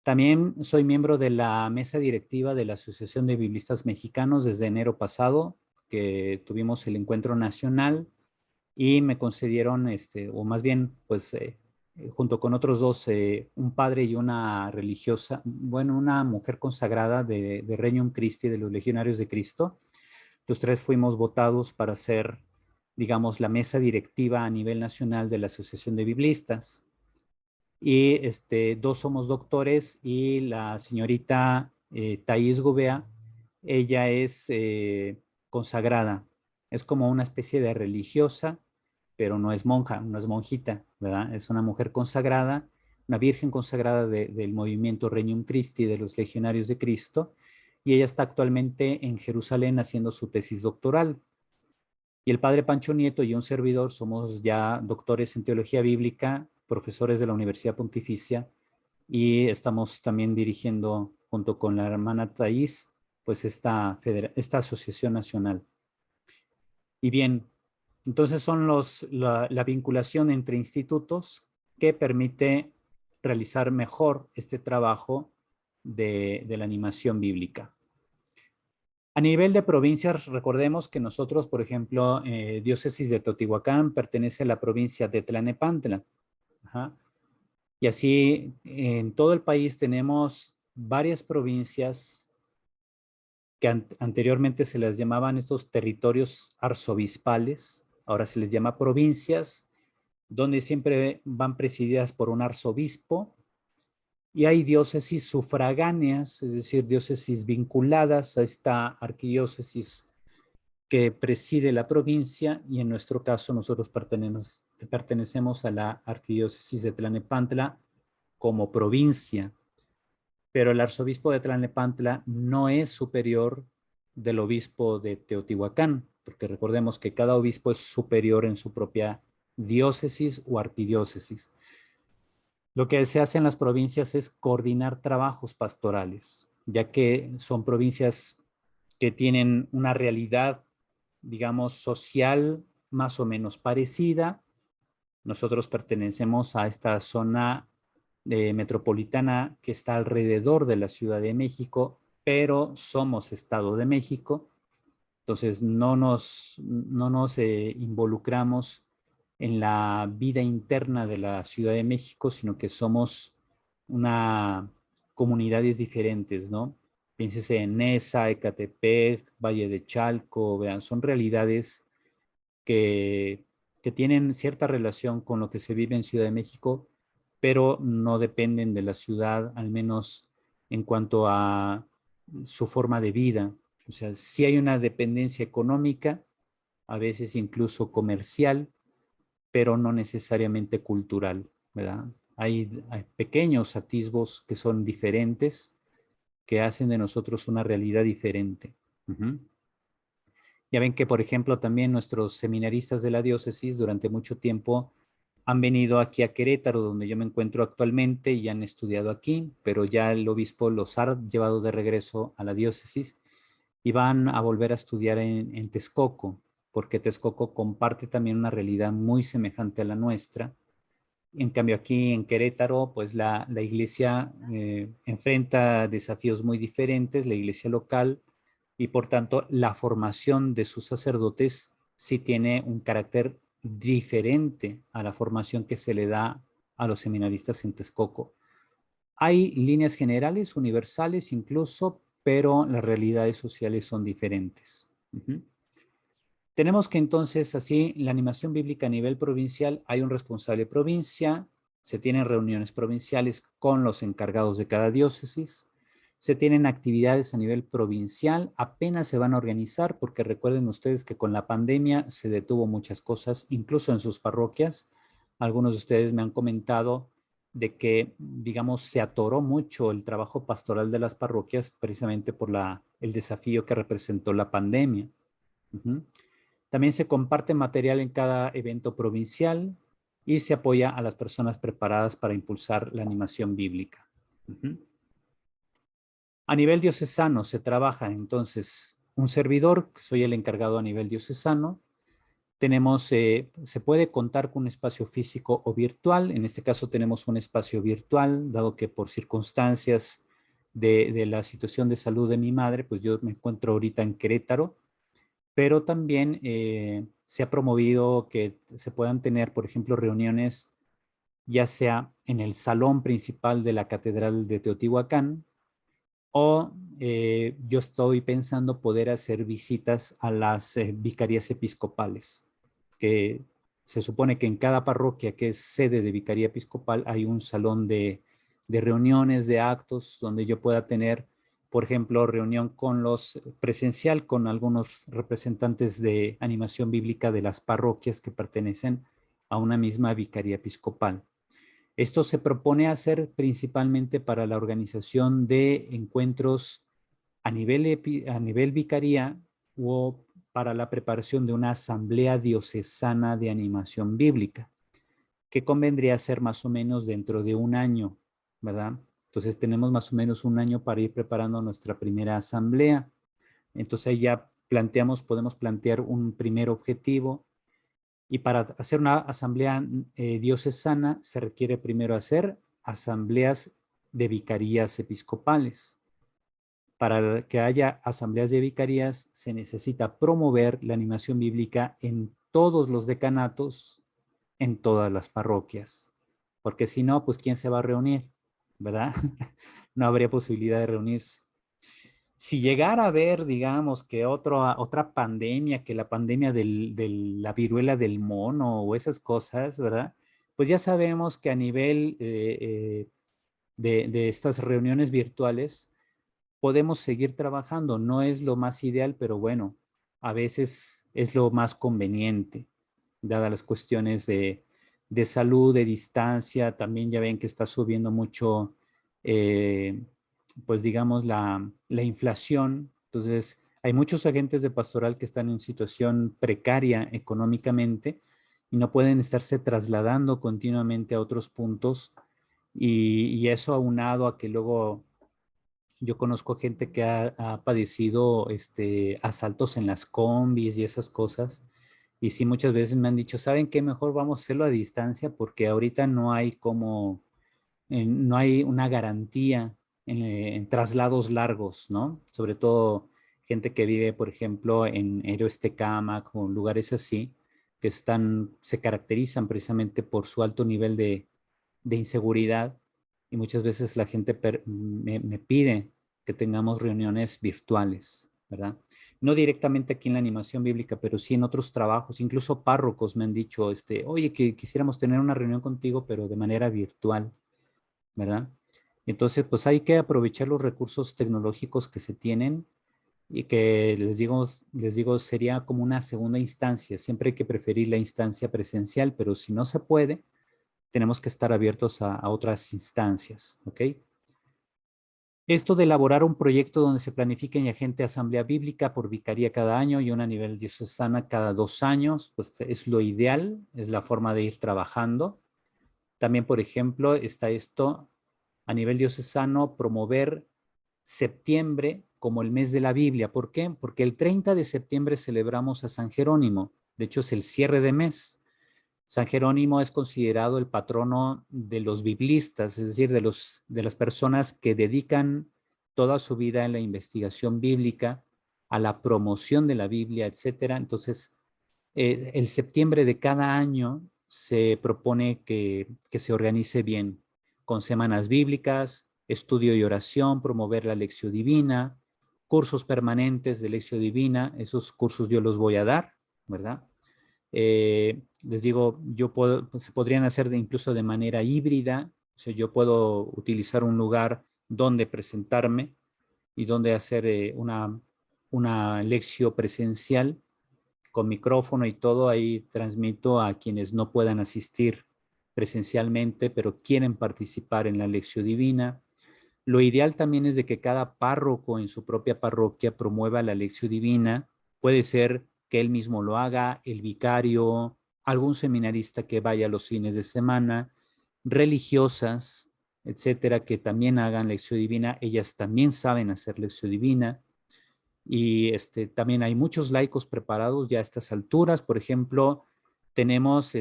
También soy miembro de la mesa directiva de la Asociación de Biblistas Mexicanos desde enero pasado, que tuvimos el encuentro nacional y me concedieron, o más bien, pues, junto con otros dos, un padre y una religiosa, bueno, una mujer consagrada de Regnum Christi, de los Legionarios de Cristo. Los tres fuimos votados para ser, digamos, la mesa directiva a nivel nacional de la Asociación de Biblistas. Y dos somos doctores y la señorita Thais Gobea, ella es consagrada. Es como una especie de religiosa, pero no es monja, no es monjita, ¿verdad? Es una mujer consagrada, una virgen consagrada del movimiento Regnum Christi, de los Legionarios de Cristo, y ella está actualmente en Jerusalén haciendo su tesis doctoral. Y el padre Pancho Nieto y un servidor somos ya doctores en teología bíblica, profesores de la Universidad Pontificia, y estamos también dirigiendo, junto con la hermana Thais, pues esta asociación nacional. Y bien, entonces son la vinculación entre institutos que permite realizar mejor este trabajo de la animación bíblica. A nivel de provincias, recordemos que nosotros, por ejemplo, diócesis de Teotihuacán pertenece a la provincia de Tlalnepantla. Ajá. Y así en todo el país tenemos varias provincias que anteriormente se les llamaban estos territorios arzobispales, ahora se les llama provincias, donde siempre van presididas por un arzobispo, y hay diócesis sufragáneas, es decir, diócesis vinculadas a esta arquidiócesis que preside la provincia, y en nuestro caso nosotros pertenecemos a la arquidiócesis de Tlalnepantla como provincia, pero el arzobispo de Tlalnepantla no es superior del obispo de Teotihuacán, porque recordemos que cada obispo es superior en su propia diócesis o arquidiócesis. Lo que se hace en las provincias es coordinar trabajos pastorales, ya que son provincias que tienen una realidad, digamos, social más o menos parecida. Nosotros pertenecemos a esta zona metropolitana que está alrededor de la Ciudad de México, pero somos Estado de México, entonces no nos involucramos en la vida interna de la Ciudad de México, sino que somos una comunidades diferentes, ¿no? Piénsese en Nesa, Ecatepec, Valle de Chalco, vean, son realidades que, que tienen cierta relación con lo que se vive en Ciudad de México, pero no dependen de la ciudad, al menos en cuanto a su forma de vida. O sea, sí hay una dependencia económica, a veces incluso comercial, pero no necesariamente cultural, ¿verdad? Hay pequeños atisbos que son diferentes, que hacen de nosotros una realidad diferente. Uh-huh. Ya ven que, por ejemplo, también nuestros seminaristas de la diócesis durante mucho tiempo han venido aquí a Querétaro, donde yo me encuentro actualmente, y han estudiado aquí, pero ya el obispo los ha llevado de regreso a la diócesis y van a volver a estudiar en Texcoco, porque Texcoco comparte también una realidad muy semejante a la nuestra. En cambio, aquí en Querétaro, pues la iglesia enfrenta desafíos muy diferentes, la iglesia local, y por tanto la formación de sus sacerdotes sí tiene un carácter diferente a la formación que se le da a los seminaristas en Texcoco. Hay líneas generales, universales incluso, pero las realidades sociales son diferentes. Uh-huh. Tenemos que entonces, así, la animación bíblica a nivel provincial, hay un responsable de provincia, se tienen reuniones provinciales con los encargados de cada diócesis, se tienen actividades a nivel provincial, apenas se van a organizar, porque recuerden ustedes que con la pandemia se detuvo muchas cosas, incluso en sus parroquias. Algunos de ustedes me han comentado de que, digamos, se atoró mucho el trabajo pastoral de las parroquias precisamente por el desafío que representó la pandemia. Uh-huh. También se comparte material en cada evento provincial y se apoya a las personas preparadas para impulsar la animación bíblica. Uh-huh. A nivel diocesano se trabaja entonces un servidor, soy el encargado a nivel diocesano. Tenemos, se puede contar con un espacio físico o virtual. En este caso tenemos un espacio virtual, dado que por circunstancias de la situación de salud de mi madre, pues yo me encuentro ahorita en Querétaro, pero también se ha promovido que se puedan tener, por ejemplo, reuniones ya sea en el salón principal de la Catedral de Teotihuacán, o yo estoy pensando poder hacer visitas a las vicarías episcopales, que se supone que en cada parroquia que es sede de vicaría episcopal hay un salón de reuniones, de actos, donde yo pueda tener, por ejemplo, reunión con los presencial con algunos representantes de animación bíblica de las parroquias que pertenecen a una misma vicaría episcopal. Esto se propone hacer principalmente para la organización de encuentros a nivel vicaría o para la preparación de una asamblea diocesana de animación bíblica, que convendría ser más o menos dentro de un año, ¿verdad? Entonces tenemos más o menos un año para ir preparando nuestra primera asamblea. Entonces ahí ya podemos plantear un primer objetivo, y para hacer una asamblea diocesana se requiere primero hacer asambleas de vicarías episcopales. Para que haya asambleas de vicarías se necesita promover la animación bíblica en todos los decanatos, en todas las parroquias. Porque si no, pues ¿quién se va a reunir? ¿Verdad? No habría posibilidad de reunirse. Si llegara a haber, digamos, que otra pandemia, que la pandemia de la viruela del mono o esas cosas, ¿verdad? Pues ya sabemos que a nivel de estas reuniones virtuales podemos seguir trabajando. No es lo más ideal, pero bueno, a veces es lo más conveniente, dadas las cuestiones de salud, de distancia. También ya ven que está subiendo mucho, pues digamos, la inflación. Entonces, hay muchos agentes de pastoral que están en situación precaria económicamente y no pueden estarse trasladando continuamente a otros puntos. Y eso aunado a que luego yo conozco gente que ha padecido asaltos en las combis y esas cosas. Y sí, muchas veces me han dicho, ¿saben qué? Mejor vamos a hacerlo a distancia porque ahorita no hay no hay una garantía en traslados largos, ¿no? Sobre todo gente que vive, por ejemplo, en Héroes Tecámac o lugares así, que se caracterizan precisamente por su alto nivel de inseguridad, y muchas veces la gente me pide que tengamos reuniones virtuales, ¿verdad? No directamente aquí en la animación bíblica, pero sí en otros trabajos, incluso párrocos me han dicho, oye, que quisiéramos tener una reunión contigo, pero de manera virtual, ¿verdad? Entonces, pues hay que aprovechar los recursos tecnológicos que se tienen y que les digo sería como una segunda instancia. Siempre hay que preferir la instancia presencial, pero si no se puede, tenemos que estar abiertos a otras instancias, ¿ok? Esto de elaborar un proyecto donde se planifique y agente asamblea bíblica por vicaría cada año y una a nivel diocesana cada 2 años, pues es lo ideal, es la forma de ir trabajando. También, por ejemplo, está esto a nivel diocesano, promover septiembre como el mes de la Biblia. ¿Por qué? Porque el 30 de septiembre celebramos a San Jerónimo. De hecho, es el cierre de mes. San Jerónimo es considerado el patrono de los biblistas, es decir, de las personas que dedican toda su vida en la investigación bíblica, a la promoción de la Biblia, etcétera. Entonces, el septiembre de cada año se propone que se organice bien, con semanas bíblicas, estudio y oración, promover la lección divina, cursos permanentes de lección divina. Esos cursos yo los voy a dar, ¿verdad? Les digo, se podrían hacer incluso de manera híbrida. O sea, yo puedo utilizar un lugar donde presentarme y donde hacer una lección presencial con micrófono y todo. Ahí transmito a quienes no puedan asistir presencialmente, pero quieren participar en la lección divina. Lo ideal también es de que cada párroco en su propia parroquia promueva la lección divina. Puede ser que él mismo lo haga, el vicario, algún seminarista que vaya a los fines de semana, religiosas, etcétera, que también hagan lección divina. Ellas también saben hacer lección divina. Y también hay muchos laicos preparados ya a estas alturas. Por ejemplo, tenemos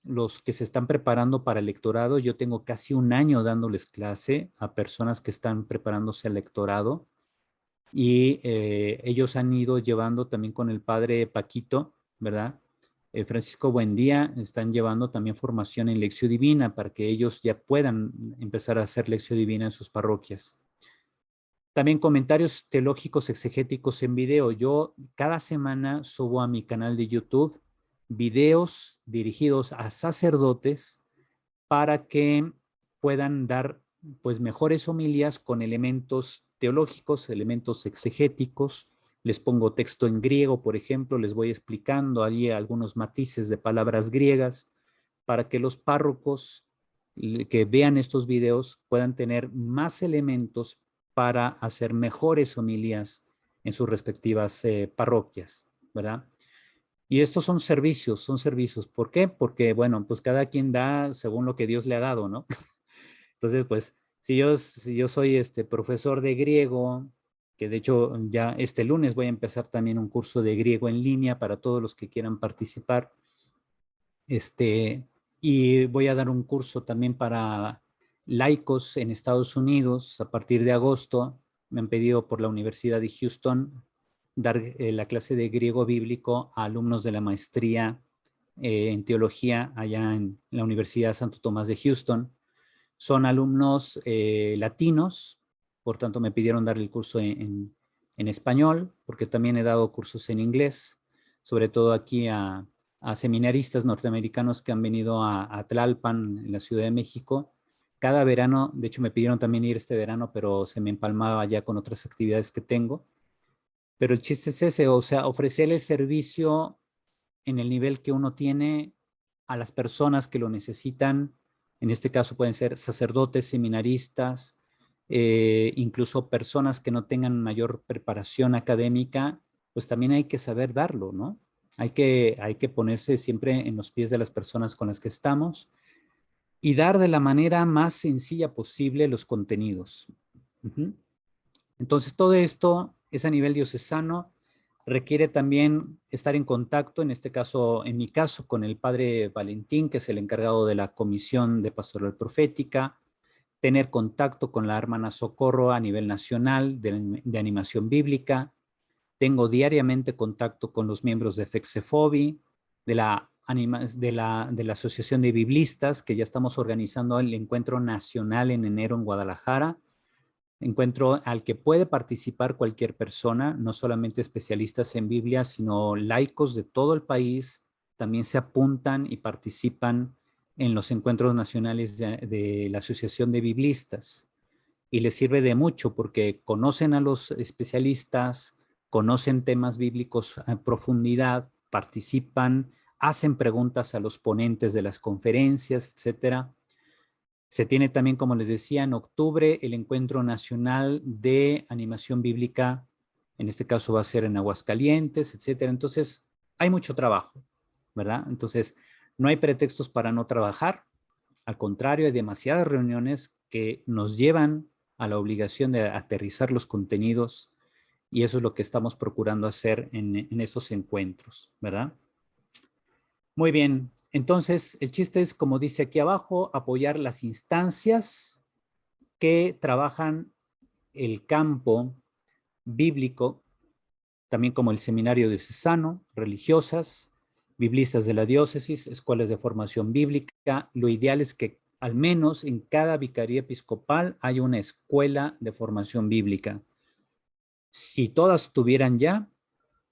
los que se están preparando para el lectorado. Yo tengo casi un año dándoles clase a personas que están preparándose al lectorado y ellos han ido llevando también con el padre Paquito, ¿verdad? Francisco Buendía, están llevando también formación en lección divina para que ellos ya puedan empezar a hacer lección divina en sus parroquias. También comentarios teológicos exegéticos en video. Yo cada semana subo a mi canal de YouTube videos dirigidos a sacerdotes para que puedan dar pues mejores homilías con elementos teológicos, elementos exegéticos. Les pongo texto en griego, por ejemplo, les voy explicando allí algunos matices de palabras griegas para que los párrocos que vean estos videos puedan tener más elementos para hacer mejores homilías en sus respectivas parroquias, ¿verdad? Y estos son servicios, son servicios. ¿Por qué? Porque, bueno, pues cada quien da según lo que Dios le ha dado, ¿no? Entonces, pues, si yo soy profesor de griego, que de hecho ya este lunes voy a empezar también un curso de griego en línea para todos los que quieran participar, y voy a dar un curso también para laicos en Estados Unidos a partir de agosto. Me han pedido por la Universidad de Houston dar la clase de griego bíblico a alumnos de la maestría en teología allá en la Universidad Santo Tomás de Houston. Son alumnos latinos, por tanto me pidieron dar el curso en español, porque también he dado cursos en inglés, sobre todo aquí a seminaristas norteamericanos que han venido a Tlalpan, en la Ciudad de México. Cada verano, de hecho me pidieron también ir este verano, pero se me empalmaba ya con otras actividades que tengo. Pero el chiste es ese, o sea, ofrecerle servicio en el nivel que uno tiene a las personas que lo necesitan. En este caso pueden ser sacerdotes, seminaristas, incluso personas que no tengan mayor preparación académica, pues también hay que saber darlo, ¿no? Hay que ponerse siempre en los pies de las personas con las que estamos y dar de la manera más sencilla posible los contenidos. Uh-huh. Entonces, todo esto es a nivel diocesano, requiere también estar en contacto, en este caso, en mi caso, con el padre Valentín, que es el encargado de la Comisión de Pastoral Profética, tener contacto con la hermana Socorro a nivel nacional de animación bíblica. Tengo diariamente contacto con los miembros de FEXEFOBI, de la Asociación de Biblistas, que ya estamos organizando el encuentro nacional en enero en Guadalajara. Encuentro al que puede participar cualquier persona, no solamente especialistas en Biblia, sino laicos de todo el país, también se apuntan y participan en los encuentros nacionales de la Asociación de Biblistas. y les sirve de mucho porque conocen a los especialistas, conocen temas bíblicos a profundidad, participan, hacen preguntas a los ponentes de las conferencias, etcétera. Se tiene también, como les decía, en octubre el Encuentro Nacional de Animación Bíblica, en este caso va a ser en Aguascalientes, etcétera. Entonces, hay mucho trabajo, ¿verdad? Entonces, no hay pretextos para no trabajar, al contrario, hay demasiadas reuniones que nos llevan a la obligación de aterrizar los contenidos y eso es lo que estamos procurando hacer en estos encuentros, ¿verdad? Muy bien, entonces el chiste es, como dice aquí abajo, apoyar las instancias que trabajan el campo bíblico, también como el seminario diocesano, religiosas, biblistas de la diócesis, escuelas de formación bíblica. Lo ideal es que al menos en cada vicaría episcopal haya una escuela de formación bíblica. Si todas tuvieran ya,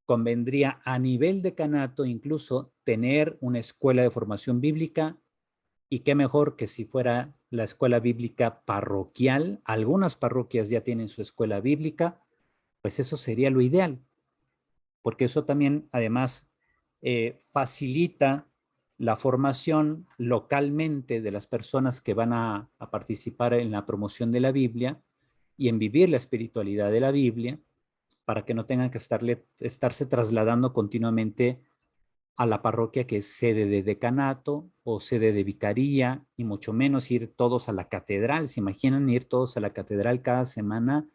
convendría a nivel decanato incluso tener una escuela de formación bíblica y qué mejor que si fuera la escuela bíblica parroquial. Algunas parroquias ya tienen su escuela bíblica, pues eso sería lo ideal, porque eso también además facilita la formación localmente de las personas que van a participar en la promoción de la Biblia y en vivir la espiritualidad de la Biblia, para que no tengan que estarse trasladando continuamente a la parroquia que es sede de decanato o sede de vicaría, y mucho menos ir todos a la catedral. ¿Se imaginan ir todos a la catedral cada semana?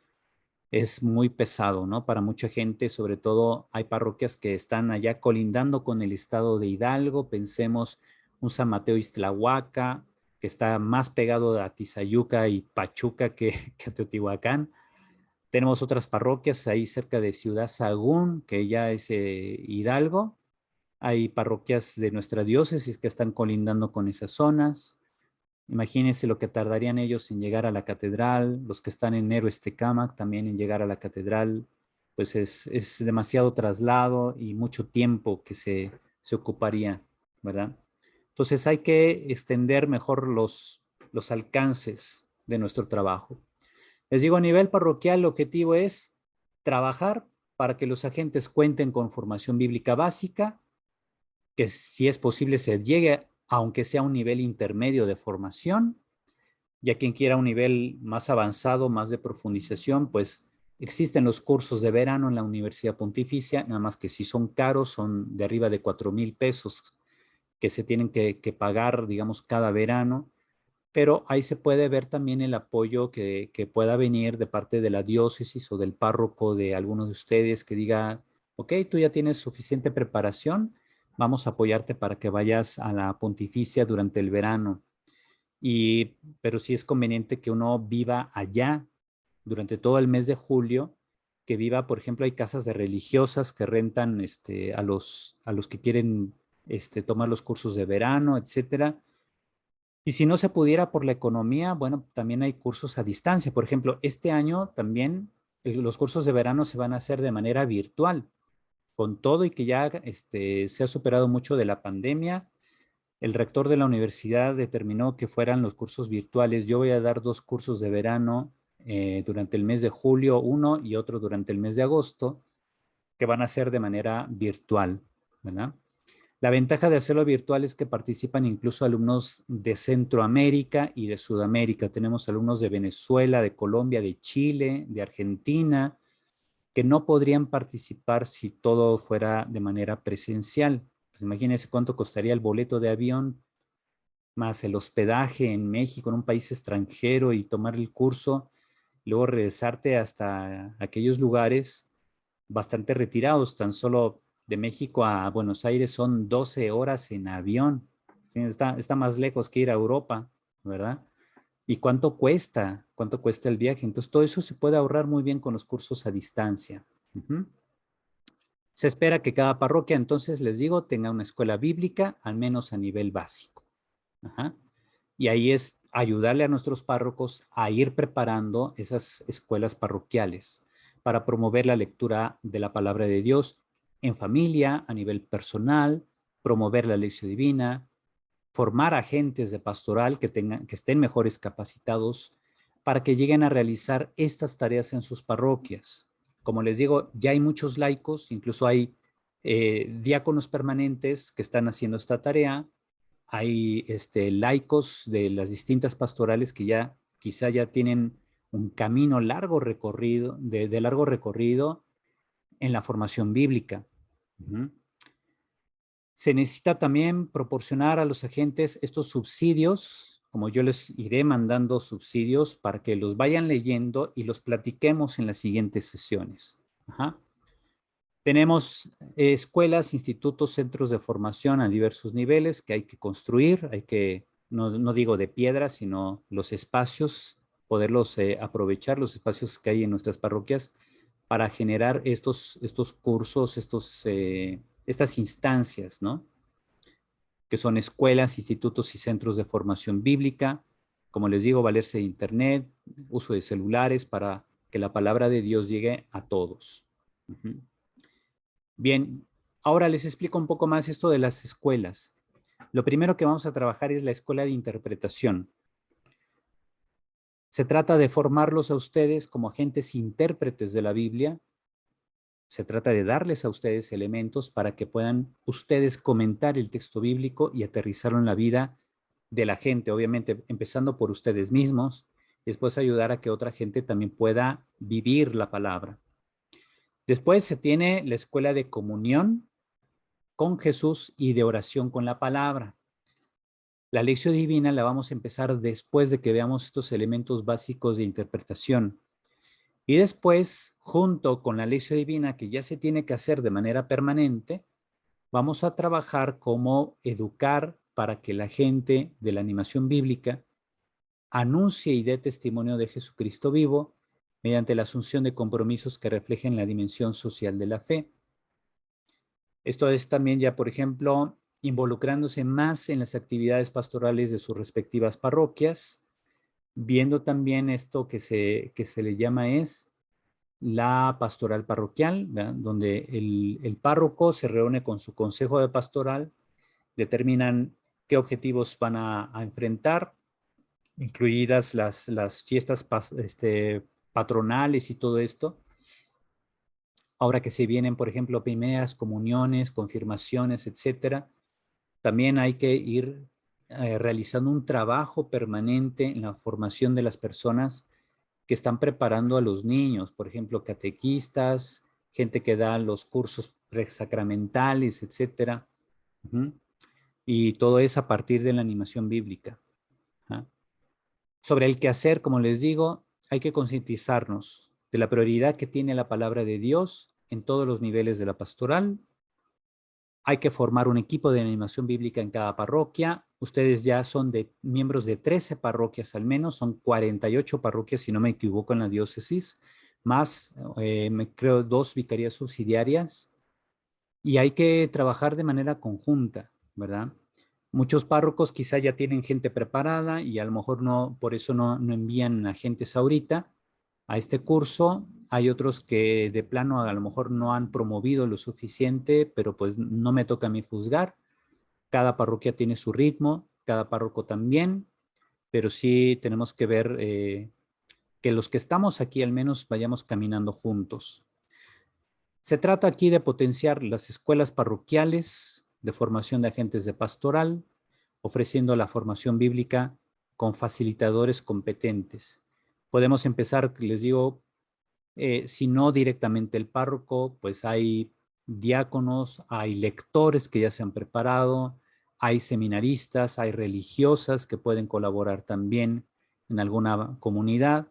Es muy pesado, ¿no? Para mucha gente, sobre todo hay parroquias que están allá colindando con el estado de Hidalgo. Pensemos un San Mateo Ixtlahuaca, que está más pegado a Tizayuca y Pachuca que a Teotihuacán. Tenemos otras parroquias ahí cerca de Ciudad Sagún, que ya es Hidalgo. Hay parroquias de nuestra diócesis que están colindando con esas zonas. Imagínense lo que tardarían ellos en llegar a la catedral, los que están en Héroes Tecámac también en llegar a la catedral, pues es demasiado traslado y mucho tiempo que se ocuparía, ¿verdad? Entonces hay que extender mejor los alcances de nuestro trabajo. Les digo, a nivel parroquial, el objetivo es trabajar para que los agentes cuenten con formación bíblica básica, que si es posible se llegue, aunque sea a un nivel intermedio de formación, ya quien quiera un nivel más avanzado, más de profundización, pues existen los cursos de verano en la Universidad Pontificia, nada más que si son caros, son de arriba de 4,000 pesos que se tienen que pagar, digamos, cada verano, pero ahí se puede ver también el apoyo que pueda venir de parte de la diócesis o del párroco de alguno de ustedes que diga, ok, tú ya tienes suficiente preparación, vamos a apoyarte para que vayas a la pontificia durante el verano. Pero sí es conveniente que uno viva allá durante todo el mes de julio, que viva, por ejemplo, hay casas de religiosas que rentan a los que quieren tomar los cursos de verano, etcétera. Y si no se pudiera por la economía, bueno, también hay cursos a distancia. Por ejemplo, este año también los cursos de verano se van a hacer de manera virtual, con todo y que ya se ha superado mucho de la pandemia. El rector de la universidad determinó que fueran los cursos virtuales. Yo voy a dar 2 cursos de verano durante el mes de julio, uno y otro durante el mes de agosto, que van a ser de manera virtual, ¿verdad? La ventaja de hacerlo virtual es que participan incluso alumnos de Centroamérica y de Sudamérica. Tenemos alumnos de Venezuela, de Colombia, de Chile, de Argentina, que no podrían participar si todo fuera de manera presencial. Pues imagínense cuánto costaría el boleto de avión más el hospedaje en México, en un país extranjero, y tomar el curso, luego regresarte hasta aquellos lugares bastante retirados. Tan solo de México a Buenos Aires son 12 horas en avión. Sí, está más lejos que ir a Europa, ¿verdad? ¿Y cuánto cuesta? ¿Cuánto cuesta el viaje? Entonces, todo eso se puede ahorrar muy bien con los cursos a distancia. Uh-huh. Se espera que cada parroquia, entonces, les digo, tenga una escuela bíblica, al menos a nivel básico. Ajá. Y ahí es ayudarle a nuestros párrocos a ir preparando esas escuelas parroquiales para promover la lectura de la palabra de Dios en familia, a nivel personal, promover la lección divina, formar agentes de pastoral que estén mejores capacitados para que lleguen a realizar estas tareas en sus parroquias. Como les digo, ya hay muchos laicos, incluso hay diáconos permanentes que están haciendo esta tarea. Hay laicos de las distintas pastorales que ya quizá ya tienen un camino largo recorrido, de largo recorrido en la formación bíblica. Se necesita también proporcionar a los agentes estos subsidios, como yo les iré mandando subsidios para que los vayan leyendo y los platiquemos en las siguientes sesiones. Tenemos escuelas, institutos, centros de formación a diversos niveles que hay que construir, hay que, no digo de piedra, sino los espacios, poderlos aprovechar, los espacios que hay en nuestras parroquias para generar estos cursos, estas instancias, ¿no? Que son escuelas, institutos y centros de formación bíblica. Como les digo, valerse de internet, uso de celulares para que la palabra de Dios llegue a todos. Bien, ahora les explico un poco más esto de las escuelas. Lo primero que vamos a trabajar es la escuela de interpretación. Se trata de formarlos a ustedes como agentes intérpretes de la Biblia. Se trata de darles a ustedes elementos para que puedan ustedes comentar el texto bíblico y aterrizarlo en la vida de la gente, obviamente empezando por ustedes mismos, y después ayudar a que otra gente también pueda vivir la palabra. Después se tiene la escuela de comunión con Jesús y de oración con la palabra. La lección divina la vamos a empezar después de que veamos estos elementos básicos de interpretación. Y después, junto con la lección divina que ya se tiene que hacer de manera permanente, vamos a trabajar cómo educar para que la gente de la animación bíblica anuncie y dé testimonio de Jesucristo vivo mediante la asunción de compromisos que reflejen la dimensión social de la fe. Esto es también ya, por ejemplo, involucrándose más en las actividades pastorales de sus respectivas parroquias, viendo también esto que se le llama es la pastoral parroquial, ¿verdad? Donde el párroco se reúne con su consejo de pastoral, determinan qué objetivos van a enfrentar, incluidas las fiestas patronales y todo esto. Ahora que se vienen, por ejemplo, primeras comuniones, confirmaciones, etcétera, también hay que ir realizando un trabajo permanente en la formación de las personas que están preparando a los niños, por ejemplo, catequistas, gente que da los cursos presacramentales, etcétera. Y todo es a partir de la animación bíblica. Sobre el quehacer, como les digo, hay que concientizarnos de la prioridad que tiene la palabra de Dios en todos los niveles de la pastoral. Hay que formar un equipo de animación bíblica en cada parroquia. Ustedes ya son miembros de 13 parroquias al menos, son 48 parroquias, si no me equivoco, en la diócesis, más, creo, 2 vicarías subsidiarias. Y hay que trabajar de manera conjunta, ¿verdad? Muchos párrocos quizá ya tienen gente preparada y a lo mejor no, por eso no envían agentes ahorita a este curso. Hay otros que de plano a lo mejor no han promovido lo suficiente, pero pues no me toca a mí juzgar. Cada parroquia tiene su ritmo, cada párroco también, pero sí tenemos que ver que los que estamos aquí al menos vayamos caminando juntos. Se trata aquí de potenciar las escuelas parroquiales de formación de agentes de pastoral, ofreciendo la formación bíblica con facilitadores competentes. Podemos empezar, les digo, si no directamente el párroco, pues hay diáconos, hay lectores que ya se han preparado, hay seminaristas, hay religiosas que pueden colaborar también en alguna comunidad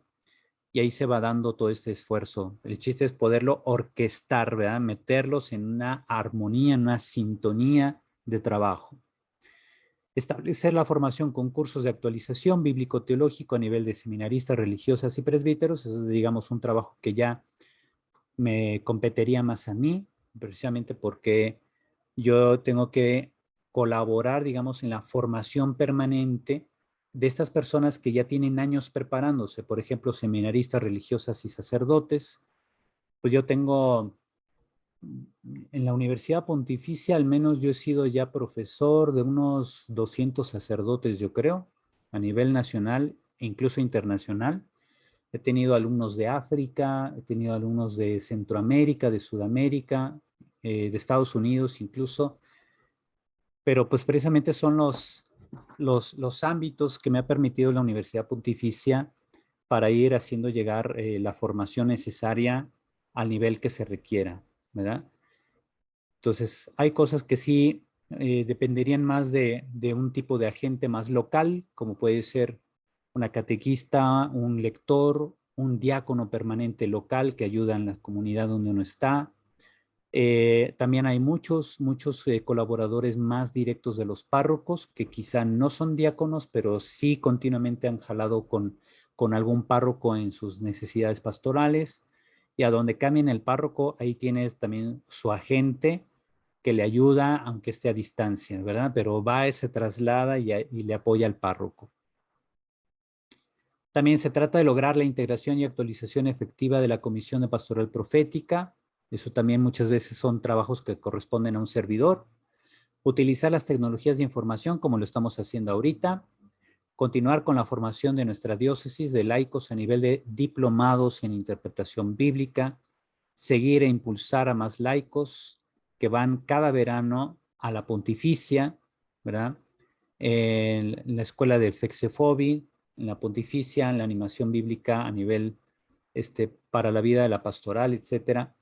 y ahí se va dando todo este esfuerzo. El chiste es poderlo orquestar, ¿verdad? Meterlos en una armonía, en una sintonía de trabajo. Establecer la formación con cursos de actualización bíblico-teológico a nivel de seminaristas, religiosas y presbíteros. Eso es, digamos, un trabajo que ya me competiría más a mí, precisamente porque yo tengo que colaborar, digamos, en la formación permanente de estas personas que ya tienen años preparándose, por ejemplo, seminaristas, religiosas y sacerdotes. Pues yo tengo, en la Universidad Pontificia, al menos yo he sido ya profesor de unos 200 sacerdotes, yo creo, a nivel nacional e incluso internacional. He tenido alumnos de África, he tenido alumnos de Centroamérica, de Sudamérica, de Estados Unidos incluso, pero pues precisamente son los ámbitos que me ha permitido la Universidad Pontificia para ir haciendo llegar la formación necesaria al nivel que se requiera, ¿verdad? Entonces, hay cosas que sí dependerían más de un tipo de agente más local, como puede ser una catequista, un lector, un diácono permanente local que ayuda en la comunidad donde uno está. También hay muchos colaboradores más directos de los párrocos que quizá no son diáconos, pero sí continuamente han jalado con algún párroco en sus necesidades pastorales. Y a donde cambien el párroco, ahí tiene también su agente que le ayuda, aunque esté a distancia, ¿verdad? Pero va, se traslada y le apoya al párroco. También se trata de lograr la integración y actualización efectiva de la Comisión de Pastoral Profética. Eso también muchas veces son trabajos que corresponden a un servidor. Utilizar las tecnologías de información como lo estamos haciendo ahorita. Continuar con la formación de nuestra diócesis de laicos a nivel de diplomados en interpretación bíblica. Seguir e impulsar a más laicos que van cada verano a la Pontificia, ¿verdad? En la escuela del Fexefobi, en la Pontificia, en la animación bíblica a nivel para la vida de la pastoral, etcétera.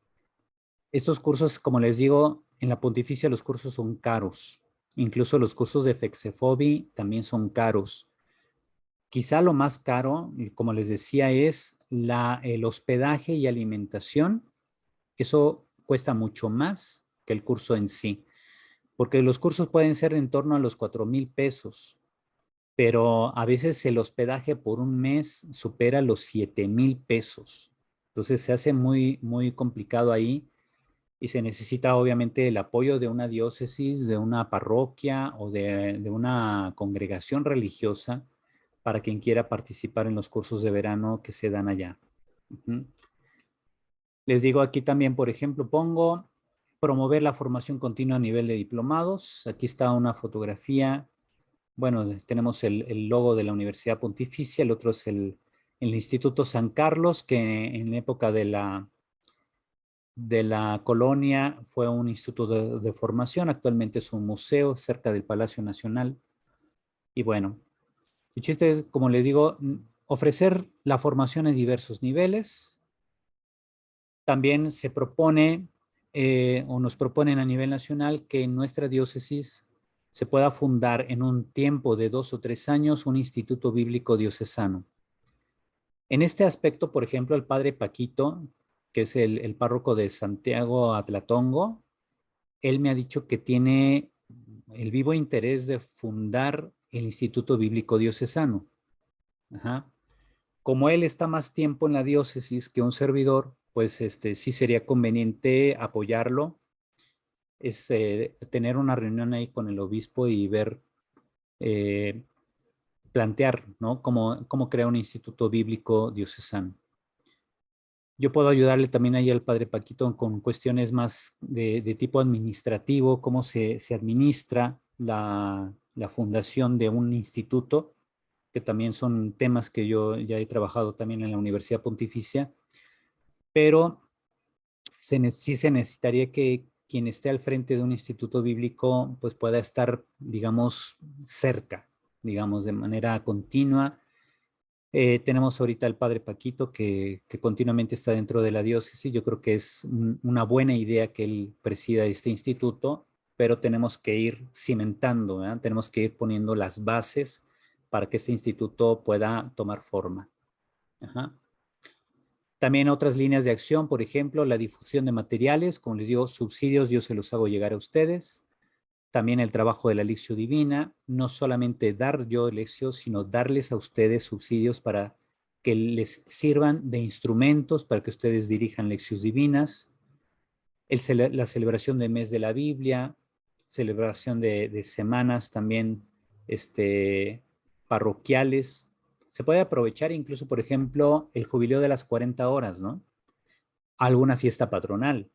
Estos cursos, como les digo, en la Pontificia los cursos son caros. Incluso los cursos de Fexefobi también son caros. Quizá lo más caro, como les decía, es el hospedaje y alimentación. Eso cuesta mucho más que el curso en sí, porque los cursos pueden ser en torno a los 4,000 pesos, pero a veces el hospedaje por un mes supera los 7,000 pesos. Entonces se hace muy complicado ahí y se necesita obviamente el apoyo de una diócesis, de una parroquia o de una congregación religiosa para quien quiera participar en los cursos de verano que se dan allá. Les digo aquí también, por ejemplo, pongo promover la formación continua a nivel de diplomados. Aquí está una fotografía. Bueno, tenemos el logo de la Universidad Pontificia, el otro es el Instituto San Carlos, que en época de la colonia fue un instituto de formación, actualmente es un museo cerca del Palacio Nacional. Y bueno, el chiste es, como les digo, ofrecer la formación en diversos niveles. También se propone o nos proponen a nivel nacional que en nuestra diócesis se pueda fundar en un tiempo de 2 o 3 años un instituto bíblico diocesano. En este aspecto, por ejemplo, el padre Paquito, que es el párroco de Santiago Atlatongo, él me ha dicho que tiene el vivo interés de fundar el Instituto Bíblico Diocesano. Ajá. Como él está más tiempo en la diócesis que un servidor, pues sí sería conveniente apoyarlo, es tener una reunión ahí con el obispo y ver, eh, plantear, ¿no? Cómo crear un instituto bíblico diocesano. Yo puedo ayudarle también ahí al padre Paquito con cuestiones más de tipo administrativo, cómo se administra la fundación de un instituto, que también son temas que yo ya he trabajado también en la Universidad Pontificia, pero sí se necesitaría que quien esté al frente de un instituto bíblico pues pueda estar, digamos, cerca, digamos, de manera continua. Tenemos ahorita al padre Paquito que continuamente está dentro de la diócesis. Yo creo que es una buena idea que él presida este instituto, pero tenemos que ir cimentando, ¿verdad? Tenemos que ir poniendo las bases para que este instituto pueda tomar forma. Ajá. También otras líneas de acción, por ejemplo, la difusión de materiales, como les digo, subsidios yo se los hago llegar a ustedes. También el trabajo de la Lección Divina, no solamente dar yo lección, sino darles a ustedes subsidios para que les sirvan de instrumentos para que ustedes dirijan lecciones divinas. La celebración del mes de la Biblia, celebración de semanas también parroquiales. Se puede aprovechar incluso, por ejemplo, el jubileo de las 40 horas, ¿no? Alguna fiesta patronal,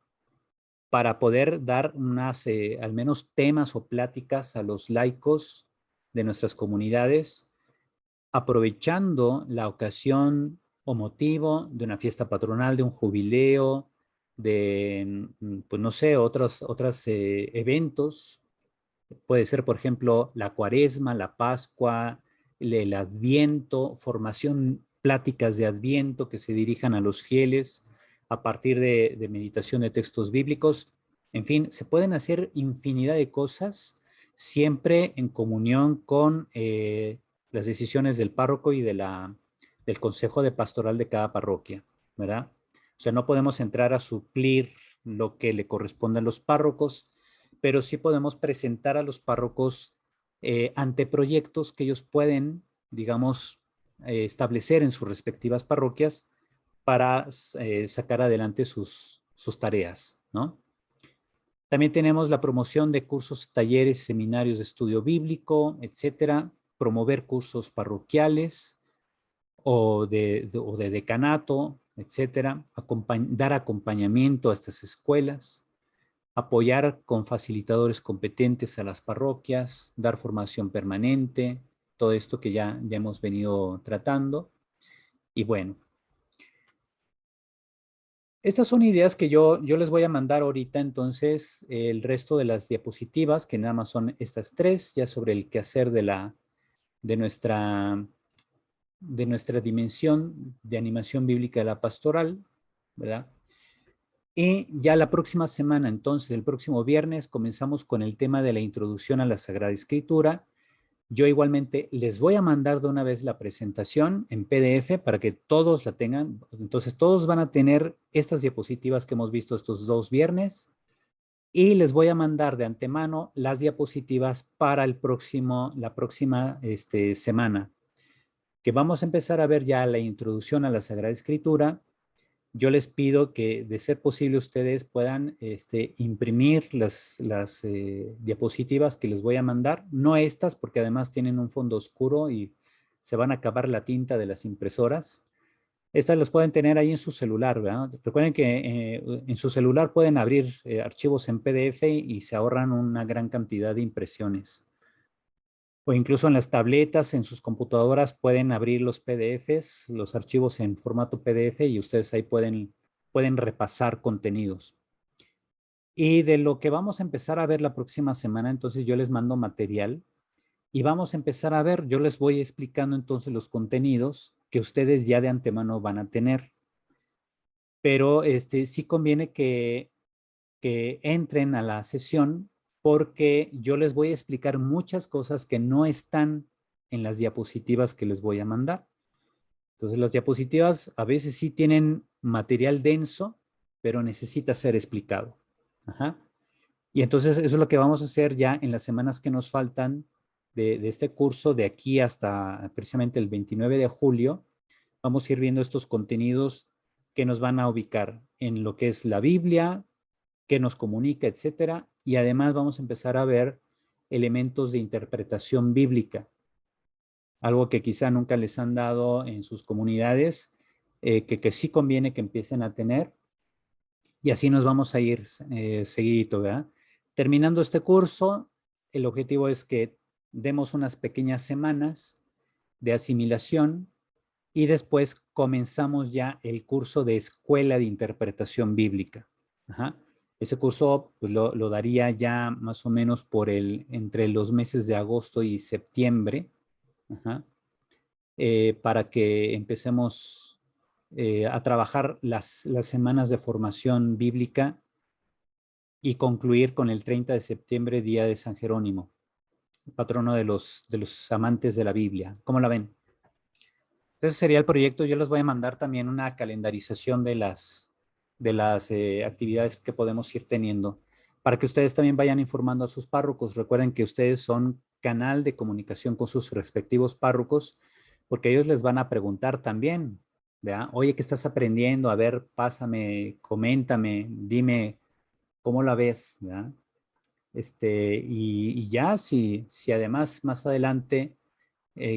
para poder dar al menos temas o pláticas a los laicos de nuestras comunidades, aprovechando la ocasión o motivo de una fiesta patronal, de un jubileo, de, pues no sé, otros eventos. Puede ser, por ejemplo, la Cuaresma, la Pascua, el Adviento, formación, pláticas de Adviento que se dirijan a los fieles a partir de meditación de textos bíblicos. En fin, se pueden hacer infinidad de cosas, siempre en comunión con las decisiones del párroco y del consejo de pastoral de cada parroquia, ¿verdad? O sea, no podemos entrar a suplir lo que le corresponde a los párrocos, pero sí podemos presentar a los párrocos anteproyectos que ellos pueden, digamos, establecer en sus respectivas parroquias para sacar adelante sus tareas, ¿no? También tenemos la promoción de cursos, talleres, seminarios de estudio bíblico, etcétera, promover cursos parroquiales o de decanato, etcétera, dar acompañamiento a estas escuelas, apoyar con facilitadores competentes a las parroquias, dar formación permanente, todo esto que ya hemos venido tratando. Y bueno, estas son ideas que yo les voy a mandar ahorita, entonces el resto de las diapositivas, que nada más son estas tres, ya sobre el quehacer de nuestra, de nuestra dimensión de animación bíblica de la pastoral, ¿verdad? Y ya la próxima semana, entonces, el próximo viernes, comenzamos con el tema de la introducción a la Sagrada Escritura. Yo igualmente les voy a mandar de una vez la presentación en PDF para que todos la tengan. Entonces, todos van a tener estas diapositivas que hemos visto estos 2 viernes y les voy a mandar de antemano las diapositivas para la próxima semana, que vamos a empezar a ver ya la introducción a la Sagrada Escritura. Yo les pido que, de ser posible, ustedes puedan imprimir las diapositivas que les voy a mandar. No estas, porque además tienen un fondo oscuro y se van a acabar la tinta de las impresoras. Estas las pueden tener ahí en su celular, ¿verdad? Recuerden que en su celular pueden abrir archivos en PDF y se ahorran una gran cantidad de impresiones. O incluso en las tabletas, en sus computadoras, pueden abrir los PDFs, los archivos en formato PDF y ustedes ahí pueden repasar contenidos. Y de lo que vamos a empezar a ver la próxima semana, entonces yo les mando material y vamos a empezar a ver, yo les voy explicando entonces los contenidos que ustedes ya de antemano van a tener. Pero sí conviene que entren a la sesión porque yo les voy a explicar muchas cosas que no están en las diapositivas que les voy a mandar. Entonces, las diapositivas a veces sí tienen material denso, pero necesita ser explicado. Ajá. Y entonces eso es lo que vamos a hacer ya en las semanas que nos faltan de este curso, de aquí hasta precisamente el 29 de julio. Vamos a ir viendo estos contenidos que nos van a ubicar en lo que es la Biblia, que nos comunica, etcétera. Y además vamos a empezar a ver elementos de interpretación bíblica, algo que quizá nunca les han dado en sus comunidades, que sí conviene que empiecen a tener. Y así nos vamos a ir seguidito, ¿verdad? Terminando este curso, el objetivo es que demos unas pequeñas semanas de asimilación y después comenzamos ya el curso de Escuela de Interpretación Bíblica. Ajá. Ese curso pues, lo daría ya más o menos entre los meses de agosto y septiembre, ajá, para que empecemos a trabajar las semanas de formación bíblica y concluir con el 30 de septiembre, Día de San Jerónimo, patrono de los amantes de la Biblia. ¿Cómo la ven? Ese sería el proyecto. Yo les voy a mandar también una calendarización de las actividades que podemos ir teniendo para que ustedes también vayan informando a sus párrocos. Recuerden que ustedes son canal de comunicación con sus respectivos párrocos porque ellos les van a preguntar también, ¿verdad? Oye, ¿qué estás aprendiendo? A ver, pásame, coméntame, dime cómo la ves, ¿verdad? Y ya, si además más adelante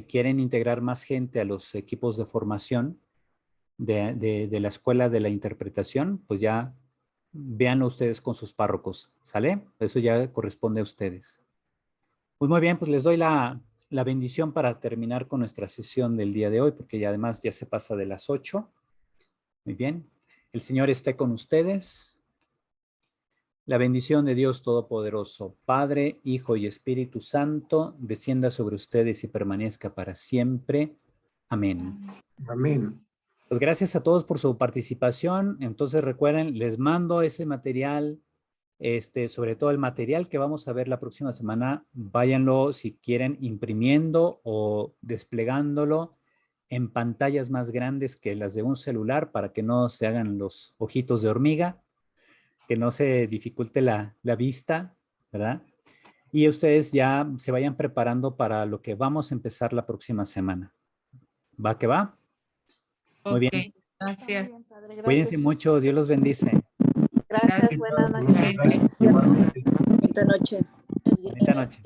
quieren integrar más gente a los equipos de formación de la escuela de la interpretación, pues ya véanlo ustedes con sus párrocos, ¿sale? Eso ya corresponde a ustedes. Pues muy bien, pues les doy la bendición para terminar con nuestra sesión del día de hoy, porque ya además ya se pasa de las 8. Muy bien. El Señor esté con ustedes. La bendición de Dios Todopoderoso, Padre, Hijo y Espíritu Santo, descienda sobre ustedes y permanezca para siempre. Amén. Amén. Pues gracias a todos por su participación. Entonces recuerden, les mando ese material, sobre todo el material que vamos a ver la próxima semana. Váyanlo si quieren imprimiendo o desplegándolo en pantallas más grandes que las de un celular para que no se hagan los ojitos de hormiga, que no se dificulte la vista, ¿verdad? Y ustedes ya se vayan preparando para lo que vamos a empezar la próxima semana. ¿Va que va? Muy Ok, bien. gracias. Muy bien, padre, gracias. Cuídense mucho. Dios los bendice. Gracias, Gracias. buenas noches. Muchas gracias. Igualmente. Bonita noche. Bonita noche.